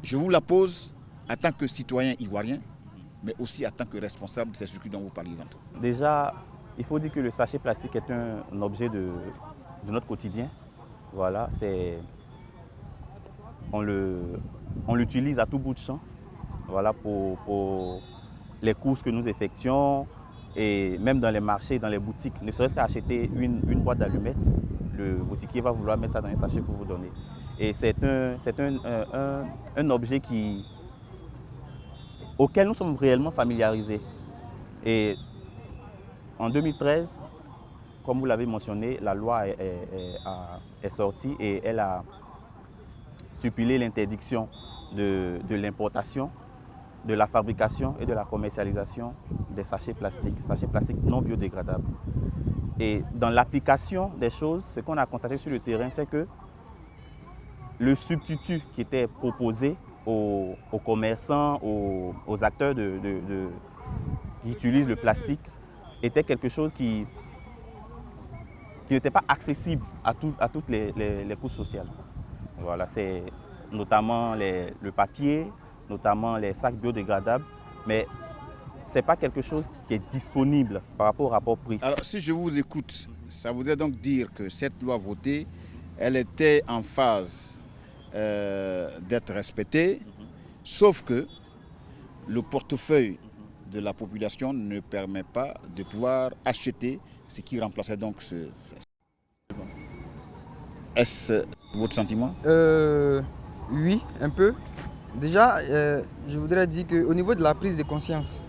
Je vous la pose en tant que citoyen ivoirien, mais aussi en tant que responsable de ces circuits dont vous parliez tantôt. Déjà, il faut dire que le sachet plastique est un objet de notre quotidien. Voilà, on l'utilise à tout bout de champ, voilà, pour les courses que nous effectuons et même dans les marchés, dans les boutiques. Ne serait-ce qu'à acheter une boîte d'allumettes, le boutiquier va vouloir mettre ça dans un sachet pour vous donner. Et c'est un objet auquel nous sommes réellement familiarisés. Et en 2013, comme vous l'avez mentionné, la loi est sortie et elle a stipulé l'interdiction de l'importation, de la fabrication et de la commercialisation des sachets plastiques non biodégradables. Et dans l'application des choses, ce qu'on a constaté sur le terrain, c'est que le substitut qui était proposé aux commerçants, aux acteurs qui utilisent le plastique, était quelque chose qui n'était pas accessible à toutes les couches sociales. Voilà, c'est notamment le papier, notamment les sacs biodégradables, mais ce n'est pas quelque chose qui est disponible par rapport au rapport prix. Alors, si je vous écoute, ça voudrait donc dire que cette loi votée, elle était en phase d'être respectée, sauf que le portefeuille de la population ne permet pas de pouvoir acheter ce qui remplaçait donc ce... Est-ce votre sentiment? Oui, un peu. Déjà, je voudrais dire qu'au niveau de la prise de conscience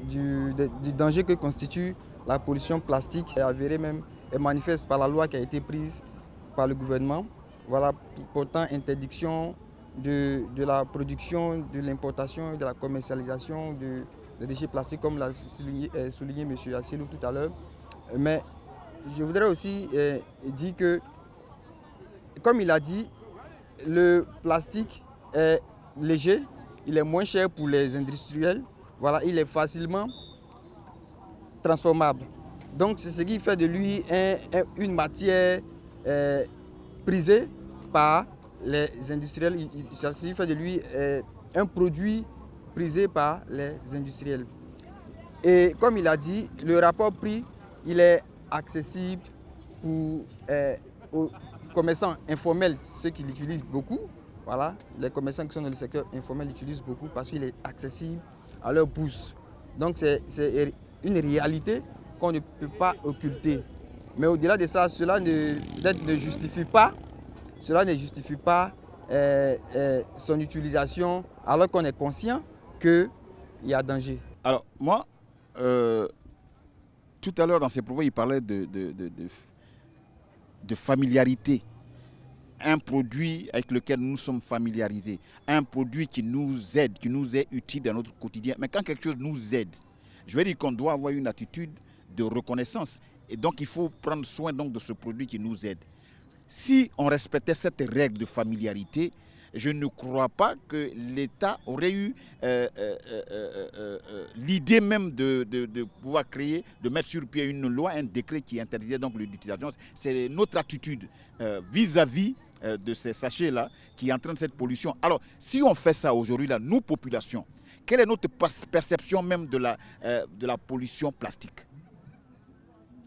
du danger que constitue la pollution plastique est avérée même et manifeste par la loi qui a été prise par le gouvernement. Voilà, portant interdiction de la production, de l'importation et de la commercialisation de déchets plastiques, comme l'a souligné M. Assilou tout à l'heure. Mais je voudrais aussi dire que, comme il a dit, le plastique est léger, il est moins cher pour les industriels, voilà, il est facilement transformable. Donc c'est ce qui fait de lui une matière prisée par les industriels, ce qui fait de lui un produit prisé par les industriels. Et comme il a dit, le rapport prix, il est accessible pour aux commerçants informels, ceux qui l'utilisent beaucoup. Voilà, les commerçants qui sont dans le secteur informel l'utilisent beaucoup parce qu'il est accessible à leur bourse. Donc c'est une réalité qu'on ne peut pas occulter. Mais au-delà de ça, cela ne justifie pas son utilisation alors qu'on est conscient qu'il y a danger. Alors moi, tout à l'heure dans ses propos, il parlait de familiarité. Un produit avec lequel nous sommes familiarisés, un produit qui nous aide, qui nous est utile dans notre quotidien. Mais quand quelque chose nous aide, je veux dire qu'on doit avoir une attitude de reconnaissance. Et donc il faut prendre soin donc de ce produit qui nous aide. Si on respectait cette règle de familiarité, je ne crois pas que l'État aurait eu l'idée même de pouvoir créer, de mettre sur pied une loi, un décret qui interdisait donc l'utilisation. C'est notre attitude vis-à-vis de ces sachets-là qui entraînent cette pollution. Alors, si on fait ça aujourd'hui, là, nous, population, quelle est notre perception même de la pollution plastique?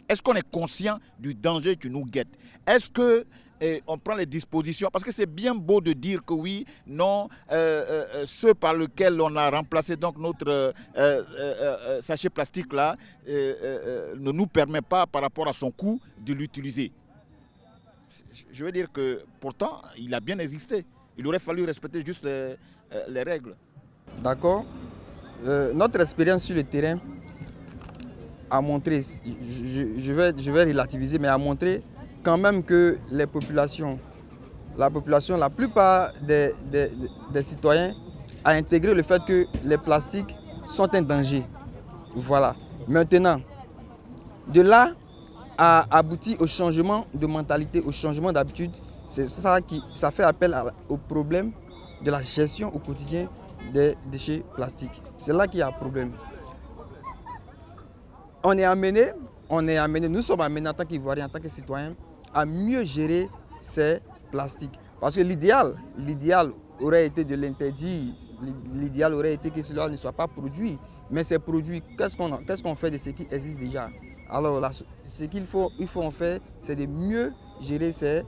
Est-ce qu'on est conscient du danger qui nous guette? Est-ce qu'on prend les dispositions? Parce que c'est bien beau de dire que oui, non, ceux par lesquels on a remplacé donc notre sachet plastique là ne nous permet pas par rapport à son coût de l'utiliser. Je veux dire que pourtant, il a bien existé. Il aurait fallu respecter juste les règles. D'accord. Notre expérience sur le terrain a montré, je vais relativiser, mais a montré quand même que la population, la plupart des citoyens a intégré le fait que les plastiques sont un danger. Voilà. Maintenant, de là a abouti au changement de mentalité, au changement d'habitude. C'est ça ça fait appel au problème de la gestion au quotidien des déchets plastiques. C'est là qu'il y a un problème. Nous sommes amenés en tant qu'Ivoiriens, en tant que citoyens, à mieux gérer ces plastiques. Parce que l'idéal aurait été de l'interdire, l'idéal aurait été que cela ne soit pas produit. Mais ces produits, qu'est-ce qu'on fait de ce qui existe déjà? Alors là, ce qu'il faut en faire, c'est de mieux gérer ces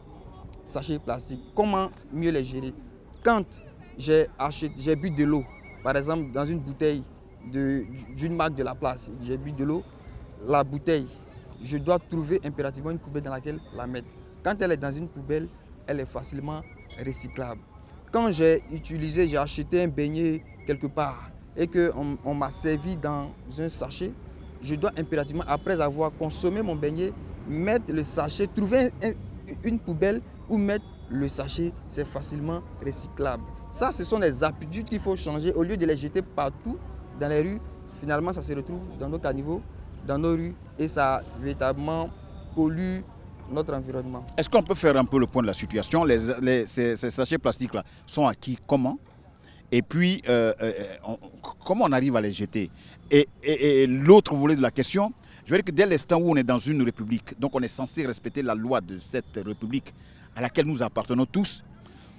sachets plastiques. Comment mieux les gérer? Quand j'ai bu de l'eau, par exemple dans une bouteille d'une marque de la place, j'ai bu de l'eau, la bouteille, je dois trouver impérativement une poubelle dans laquelle la mettre. Quand elle est dans une poubelle, elle est facilement recyclable. Quand j'ai acheté un beignet quelque part et qu'on m'a servi dans un sachet, je dois impérativement, après avoir consommé mon beignet, mettre le sachet, trouver une poubelle où mettre le sachet, c'est facilement recyclable. Ça, ce sont des habitudes qu'il faut changer. Au lieu de les jeter partout dans les rues, finalement, ça se retrouve dans nos caniveaux, dans nos rues, et ça véritablement pollue notre environnement. Est-ce qu'on peut faire un peu le point de la situation? Ces sachets plastiques-là sont acquis comment? Et puis, comment on arrive à les jeter? Et l'autre volet de la question, je veux dire que dès l'instant où on est dans une république, donc on est censé respecter la loi de cette république à laquelle nous appartenons tous,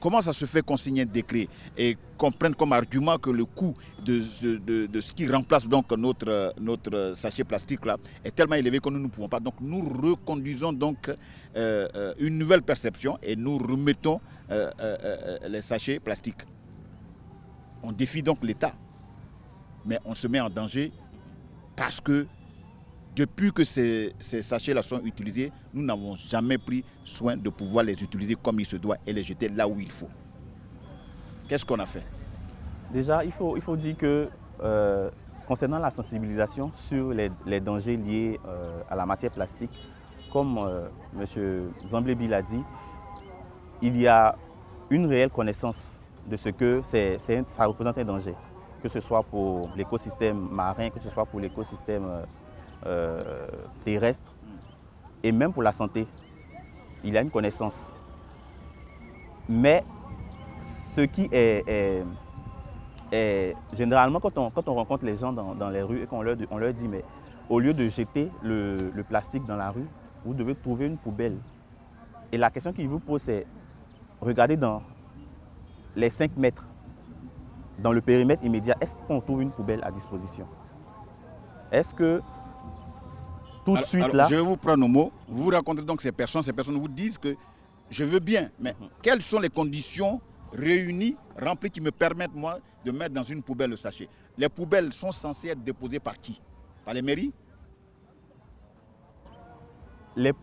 comment ça se fait qu'on signe un décret et qu'on prenne comme argument que le coût de ce qui remplace donc notre sachet plastique là est tellement élevé que nous ne pouvons pas. Donc nous reconduisons donc une nouvelle perception et nous remettons les sachets plastiques. On défie donc l'État, mais on se met en danger parce que depuis que ces sachets-là sont utilisés, nous n'avons jamais pris soin de pouvoir les utiliser comme il se doit et les jeter là où il faut. Qu'est-ce qu'on a fait? Déjà, il faut dire que concernant la sensibilisation sur les dangers liés à la matière plastique, comme M. Zamblébi l'a dit, il y a une réelle connaissance de ce que ça représente un danger, que ce soit pour l'écosystème marin, que ce soit pour l'écosystème terrestre et même pour la santé. Il y a une connaissance. Mais ce qui est généralement quand on rencontre les gens dans les rues et qu'on leur dit mais au lieu de jeter le plastique dans la rue, vous devez trouver une poubelle. Et la question qu'ils vous posent c'est regardez dans les 5 mètres dans le périmètre immédiat, est-ce qu'on trouve une poubelle à disposition? Est-ce que tout de suite là... Je vais vous prendre au mot. Vous rencontrez donc ces personnes vous disent que je veux bien, mais quelles sont les conditions réunies, remplies, qui me permettent, moi, de mettre dans une poubelle le sachet? Les poubelles sont censées être déposées par qui? Par les mairies?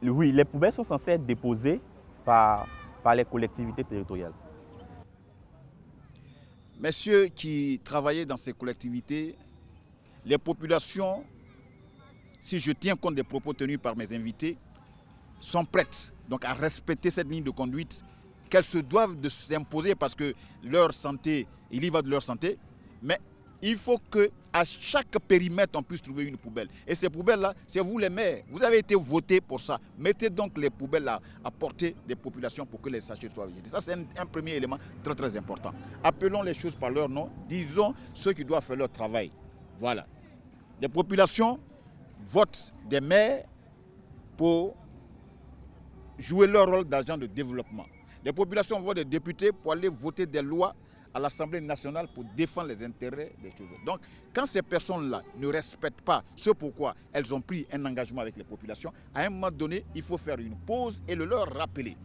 Oui, les poubelles sont censées être déposées par les collectivités territoriales. Messieurs qui travaillaient dans ces collectivités, les populations, si je tiens compte des propos tenus par mes invités, sont prêtes donc à respecter cette ligne de conduite, qu'elles se doivent de s'imposer parce que leur santé, il y va de leur santé, mais il faut qu'à chaque périmètre, on puisse trouver une poubelle. Et ces poubelles-là, c'est vous les maires. Vous avez été votés pour ça. Mettez donc les poubelles à portée des populations pour que les sachets soient visités. Ça, c'est un premier élément très, très important. Appelons les choses par leur nom. Disons ceux qui doivent faire leur travail. Voilà. Les populations votent des maires pour jouer leur rôle d'agent de développement. Les populations votent des députés pour aller voter des lois à l'Assemblée nationale pour défendre les intérêts des choses. Donc, quand ces personnes-là ne respectent pas ce pourquoi elles ont pris un engagement avec les populations, à un moment donné, il faut faire une pause et le leur rappeler.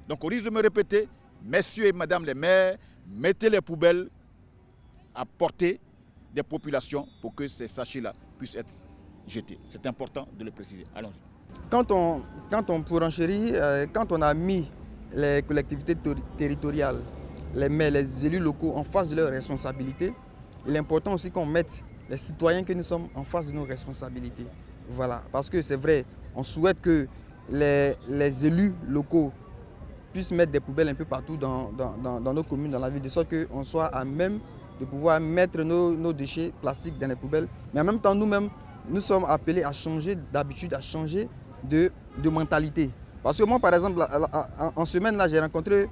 Donc, au risque de me répéter, messieurs et madame les maires, mettez les poubelles à portée des populations pour que ces sachets-là puissent être jetés. C'est important de le préciser. Allons-y. Quand on pour enchérir, quand on a mis les collectivités territoriales, les maires, les élus locaux en face de leurs responsabilités, il est important aussi qu'on mette les citoyens que nous sommes en face de nos responsabilités. Voilà, parce que c'est vrai, on souhaite que les élus locaux puissent mettre des poubelles un peu partout dans nos communes, dans la ville, de sorte qu'on soit à même de pouvoir mettre nos déchets plastiques dans les poubelles. Mais en même temps, nous-mêmes, nous sommes appelés à changer d'habitude, à changer de mentalité. Parce que moi, par exemple, en semaine, là, j'ai rencontré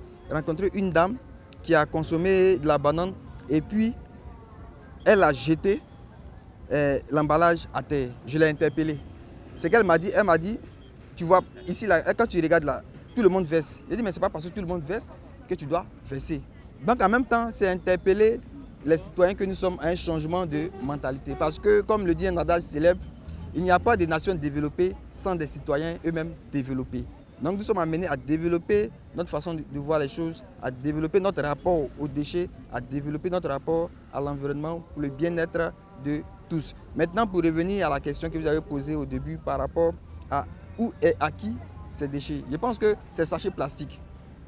une dame qui a consommé de la banane et puis elle a jeté l'emballage à terre. Je l'ai interpellée. Ce qu'elle m'a dit, tu vois, ici, là, quand tu regardes là, tout le monde verse. J'ai dit, mais ce n'est pas parce que tout le monde verse que tu dois verser. Donc en même temps, c'est interpeller les citoyens que nous sommes à un changement de mentalité. Parce que, comme le dit un adage célèbre, il n'y a pas de nation développée sans des citoyens eux-mêmes développés. Donc nous sommes amenés à développer notre façon de voir les choses, à développer notre rapport aux déchets, à développer notre rapport à l'environnement pour le bien-être de tous. Maintenant, pour revenir à la question que vous avez posée au début par rapport à où est acquis ces déchets, je pense que ces sachets plastiques,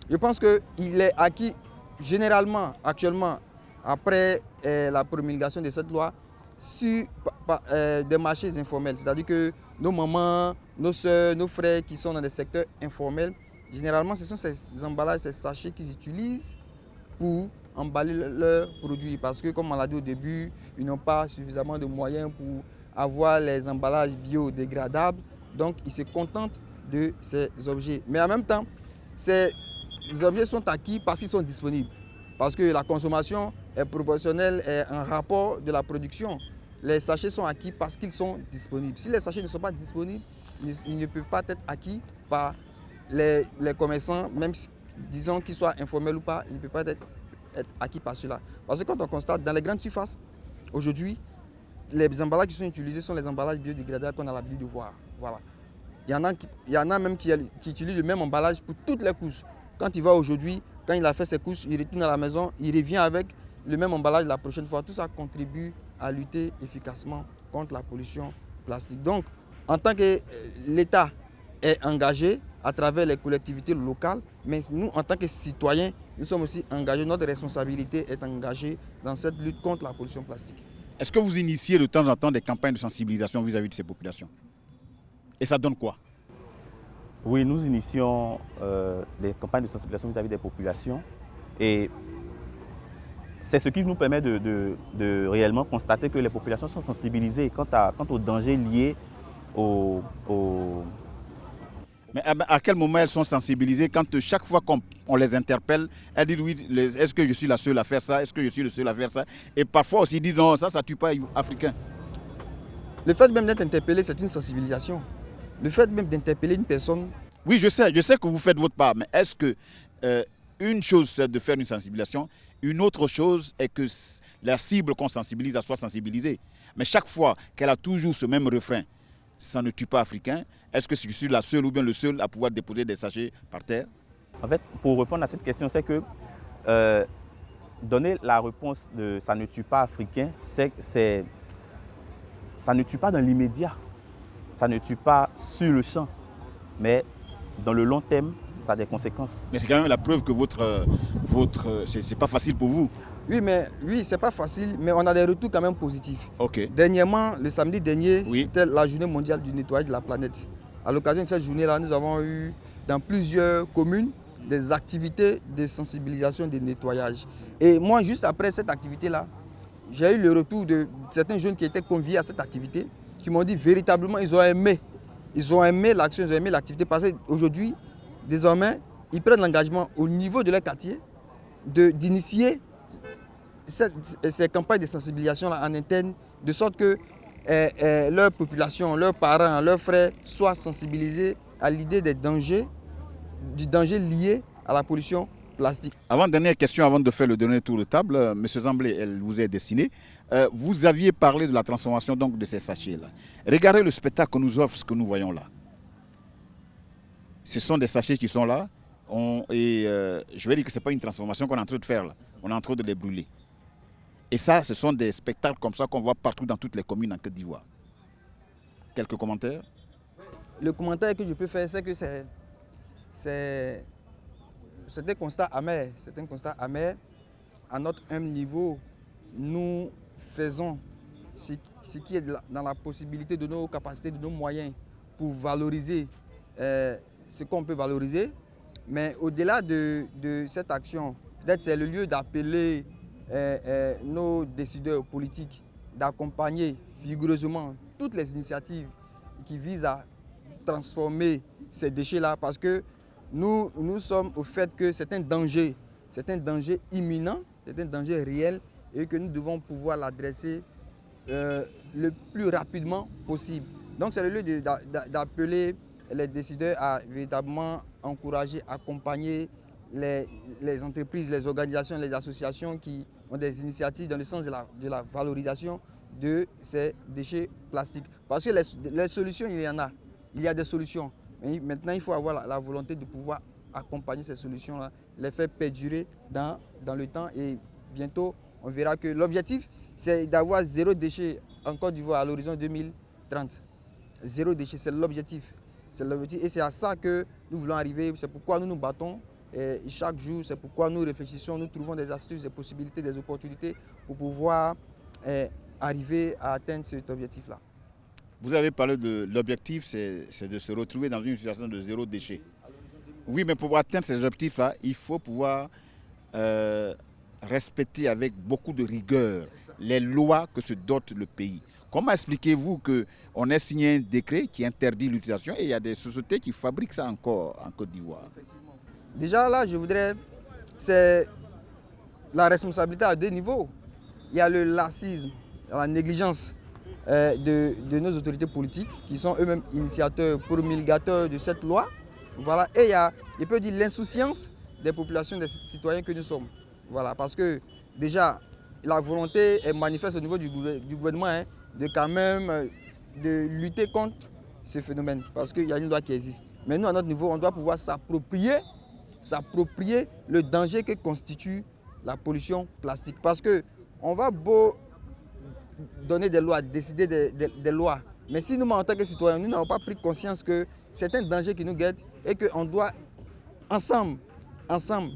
je pense qu'il est acquis généralement, actuellement, après la promulgation de cette loi, sur des marchés informels. C'est-à-dire que nos mamans, nos soeurs, nos frères qui sont dans des secteurs informels, généralement, ce sont ces emballages, ces sachets qu'ils utilisent pour emballer leurs produits. Parce que, comme on l'a dit au début, ils n'ont pas suffisamment de moyens pour avoir les emballages biodégradables. Donc, ils se contentent de ces objets. Mais en même temps, ces objets sont acquis parce qu'ils sont disponibles. Parce que la consommation est proportionnelle et en rapport de la production. Les sachets sont acquis parce qu'ils sont disponibles. Si les sachets ne sont pas disponibles, ils ne peuvent pas être acquis par les commerçants, même disons qu'ils soient informels ou pas, ils ne peuvent pas être acquis par cela. Parce que quand on constate dans les grandes surfaces, aujourd'hui, les emballages qui sont utilisés sont les emballages biodégradables qu'on a l'habitude de voir. Voilà. Il y en a même qui utilisent le même emballage pour toutes les couches. Quand il va aujourd'hui, quand il a fait ses couches, il retourne à la maison, il revient avec le même emballage la prochaine fois. Tout ça contribue à lutter efficacement contre la pollution plastique. Donc, en tant que l'État est engagé à travers les collectivités locales, mais nous, en tant que citoyens, nous sommes aussi engagés, notre responsabilité est engagée dans cette lutte contre la pollution plastique. Est-ce que vous initiez de temps en temps des campagnes de sensibilisation vis-à-vis de ces populations? Et ça donne quoi? Oui, nous initions des campagnes de sensibilisation vis-à-vis des populations et c'est ce qui nous permet de réellement constater que les populations sont sensibilisées quant aux dangers liés au... Mais à quel moment elles sont sensibilisées quand chaque fois qu'on les interpelle, elles disent oui, est-ce que je suis la seule à faire ça? Est-ce que je suis le seul à faire ça? Et parfois aussi ils disent non, ça ne tue pas les Africains. Le fait même d'être interpellé, c'est une sensibilisation. Le fait même d'interpeller une personne... Oui, je sais que vous faites votre part, mais est-ce que une chose c'est de faire une sensibilisation Une autre chose est que la cible qu'on sensibilise, elle soit sensibilisée. Mais chaque fois qu'elle a toujours ce même refrain, ça ne tue pas africain, est-ce que je suis la seule ou bien le seul à pouvoir déposer des sachets par terre? En fait, pour répondre à cette question, c'est que donner la réponse de « ça ne tue pas africain », ça ne tue pas dans l'immédiat, ça ne tue pas sur le champ, mais dans le long terme, ça a des conséquences. Mais c'est quand même la preuve que c'est pas facile pour vous. Oui, c'est pas facile, mais on a des retours quand même positifs. Ok. Dernièrement, le samedi dernier, c'était la journée mondiale du nettoyage de la planète. À l'occasion de cette journée-là, nous avons eu dans plusieurs communes des activités de sensibilisation et de nettoyage. Et moi, juste après cette activité-là, j'ai eu le retour de certains jeunes qui étaient conviés à cette activité, qui m'ont dit véritablement, ils ont aimé l'action, ils ont aimé l'activité, parce qu'aujourd'hui, désormais, ils prennent l'engagement au niveau de leur quartier d'initier ces campagnes de sensibilisation là en interne, de sorte que leur population, leurs parents, leurs frères soient sensibilisés à l'idée du danger lié à la pollution plastique. Dernière question avant de faire le dernier tour de table, M. Zamblé, elle vous est destinée. Vous aviez parlé de la transformation donc, de ces sachets-là. Regardez le spectacle que nous offre ce que nous voyons là. Ce sont des sachets qui sont là. Je vais dire que ce n'est pas une transformation qu'on est en train de faire là. On est en train de les brûler. Et ça, ce sont des spectacles comme ça qu'on voit partout dans toutes les communes en Côte d'Ivoire. Quelques commentaires? Le commentaire que je peux faire, c'est que c'est un constat amer. C'est un constat amer. À notre humble niveau, nous faisons ce qui est dans la possibilité de nos capacités, de nos moyens pour valoriser ce qu'on peut valoriser. Mais au-delà de cette action, peut-être c'est le lieu d'appeler nos décideurs politiques d'accompagner vigoureusement toutes les initiatives qui visent à transformer ces déchets-là, parce que nous sommes au fait que c'est un danger imminent, c'est un danger réel et que nous devons pouvoir l'adresser le plus rapidement possible. Donc c'est le lieu d'appeler les décideurs à véritablement encourager, accompagner les entreprises, les organisations, les associations qui ont des initiatives dans le sens de la valorisation de ces déchets plastiques. Parce que les solutions, il y en a. Il y a des solutions. Mais maintenant, il faut avoir la volonté de pouvoir accompagner ces solutions-là, les faire perdurer dans le temps. Et bientôt, on verra que l'objectif, c'est d'avoir 0 déchet en Côte d'Ivoire à l'horizon 2030. 0 déchet, c'est l'objectif. C'est l'objectif et c'est à ça que nous voulons arriver. C'est pourquoi nous nous battons et chaque jour. C'est pourquoi nous réfléchissons, nous trouvons des astuces, des possibilités, des opportunités pour pouvoir arriver à atteindre cet objectif-là. Vous avez parlé de l'objectif, c'est de se retrouver dans une situation de 0 déchet. Oui, mais pour atteindre ces objectifs-là, il faut pouvoir respecter avec beaucoup de rigueur les lois que se dote le pays. Comment expliquez-vous qu'on ait signé un décret qui interdit l'utilisation et il y a des sociétés qui fabriquent ça encore en Côte d'Ivoire? Déjà là, c'est la responsabilité à 2 niveaux. Il y a le laxisme, la négligence de nos autorités politiques qui sont eux-mêmes initiateurs, promulgateurs de cette loi. Voilà. Et il y a, je peux dire, l'insouciance des populations, des citoyens que nous sommes. Voilà, parce que déjà, la volonté est manifeste au niveau du gouvernement de quand même de lutter contre ce phénomène, parce qu'il y a une loi qui existe. Mais nous, à notre niveau, on doit pouvoir s'approprier le danger que constitue la pollution plastique. Parce qu'on va beau donner des lois, décider des lois, mais si nous, en tant que citoyens, nous n'avons pas pris conscience que c'est un danger qui nous guette et qu'on doit ensemble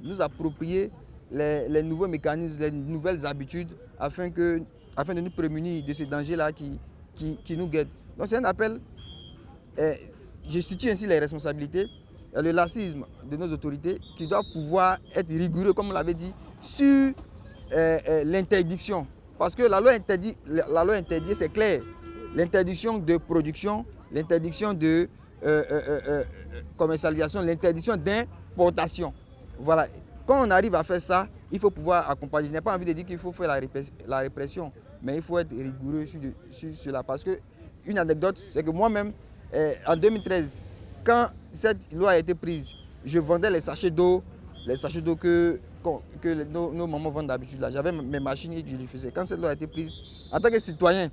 nous approprier les nouveaux mécanismes, les nouvelles habitudes afin de nous prémunir de ces dangers-là qui nous guettent. Donc c'est un appel, je situe ainsi les responsabilités, le laxisme de nos autorités qui doivent pouvoir être rigoureux, comme on l'avait dit, sur l'interdiction. Parce que la loi interdit, c'est clair, l'interdiction de production, l'interdiction de commercialisation, l'interdiction d'importation. Voilà. Quand on arrive à faire ça, il faut pouvoir accompagner. Je n'ai pas envie de dire qu'il faut faire la répression, mais il faut être rigoureux sur cela. Parce qu'une anecdote, c'est que moi-même, en 2013, quand cette loi a été prise, je vendais les sachets d'eau que nos mamans vendent d'habitude là. J'avais mes machines et je les faisais. Quand cette loi a été prise, en tant que citoyen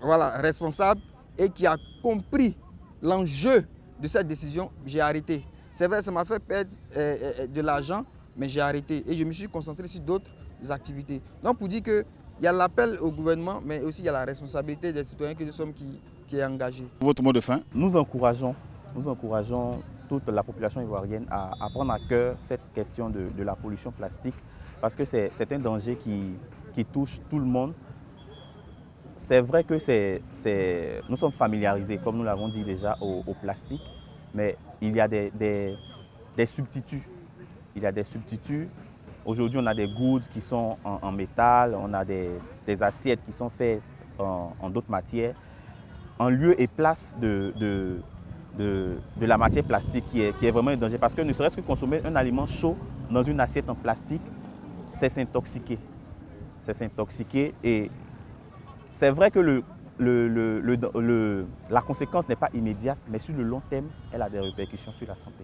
voilà, responsable et qui a compris l'enjeu de cette décision, j'ai arrêté. C'est vrai, ça m'a fait perdre de l'argent, mais j'ai arrêté et je me suis concentré sur d'autres activités. Donc pour dire qu'il y a l'appel au gouvernement, mais aussi il y a la responsabilité des citoyens que nous sommes qui est engagée. Votre mot de fin? Nous encourageons toute la population ivoirienne à prendre à cœur cette question de la pollution plastique parce que c'est un danger qui touche tout le monde. C'est vrai que nous sommes familiarisés, comme nous l'avons dit déjà, au plastique, mais il y a des substituts. Il y a des substituts. Aujourd'hui, on a des gouttes qui sont en métal, on a des assiettes qui sont faites en d'autres matières. En lieu et place de la matière plastique qui est vraiment un danger. Parce que ne serait-ce que consommer un aliment chaud dans une assiette en plastique, c'est s'intoxiquer. C'est s'intoxiquer et c'est vrai que la conséquence n'est pas immédiate, mais sur le long terme, elle a des répercussions sur la santé.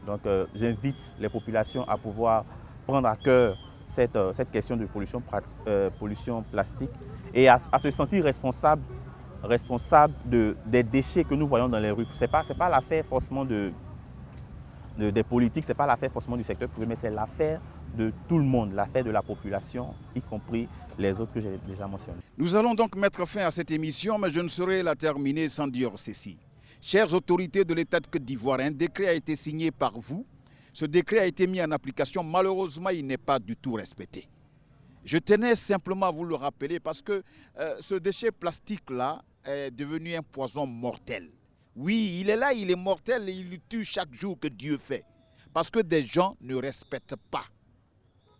Donc j'invite les populations à pouvoir prendre à cœur cette question de pollution plastique et à se sentir responsable des déchets que nous voyons dans les rues. Ce n'est pas l'affaire forcément des politiques, ce n'est pas l'affaire forcément du secteur privé, mais c'est l'affaire de tout le monde, l'affaire de la population, y compris les autres que j'ai déjà mentionnés. Nous allons donc mettre fin à cette émission, mais je ne saurais la terminer sans dire ceci. Chères autorités de l'État de Côte d'Ivoire, un décret a été signé par vous. Ce décret a été mis en application. Malheureusement, il n'est pas du tout respecté. Je tenais simplement à vous le rappeler parce que ce déchet plastique-là est devenu un poison mortel. Oui, il est là, il est mortel et il tue chaque jour que Dieu fait. Parce que des gens ne respectent pas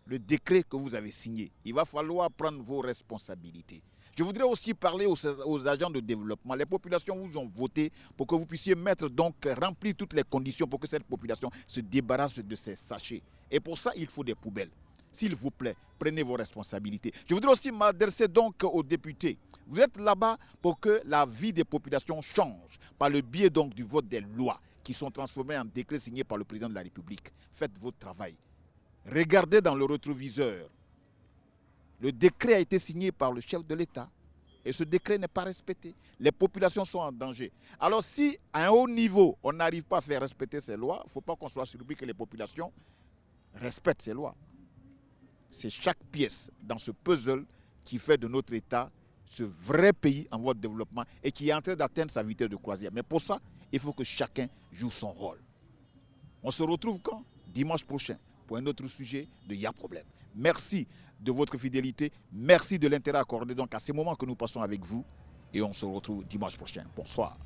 le décret que vous avez signé. Il va falloir prendre vos responsabilités. Je voudrais aussi parler aux agents de développement. Les populations vous ont voté pour que vous puissiez remplir toutes les conditions pour que cette population se débarrasse de ces sachets. Et pour ça, il faut des poubelles. S'il vous plaît, prenez vos responsabilités. Je voudrais aussi m'adresser donc aux députés. Vous êtes là-bas pour que la vie des populations change par le biais donc du vote des lois qui sont transformées en décrets signés par le président de la République. Faites votre travail. Regardez dans le rétroviseur. Le décret a été signé par le chef de l'État et ce décret n'est pas respecté. Les populations sont en danger. Alors si à un haut niveau, on n'arrive pas à faire respecter ces lois, il ne faut pas qu'on soit surpris que les populations respectent ces lois. C'est chaque pièce dans ce puzzle qui fait de notre État ce vrai pays en voie de développement et qui est en train d'atteindre sa vitesse de croisière. Mais pour ça, il faut que chacun joue son rôle. On se retrouve quand? Dimanche prochain pour un autre sujet de Y'a Problème. Merci de votre fidélité. Merci de l'intérêt accordé donc à ces moments que nous passons avec vous. Et on se retrouve dimanche prochain. Bonsoir.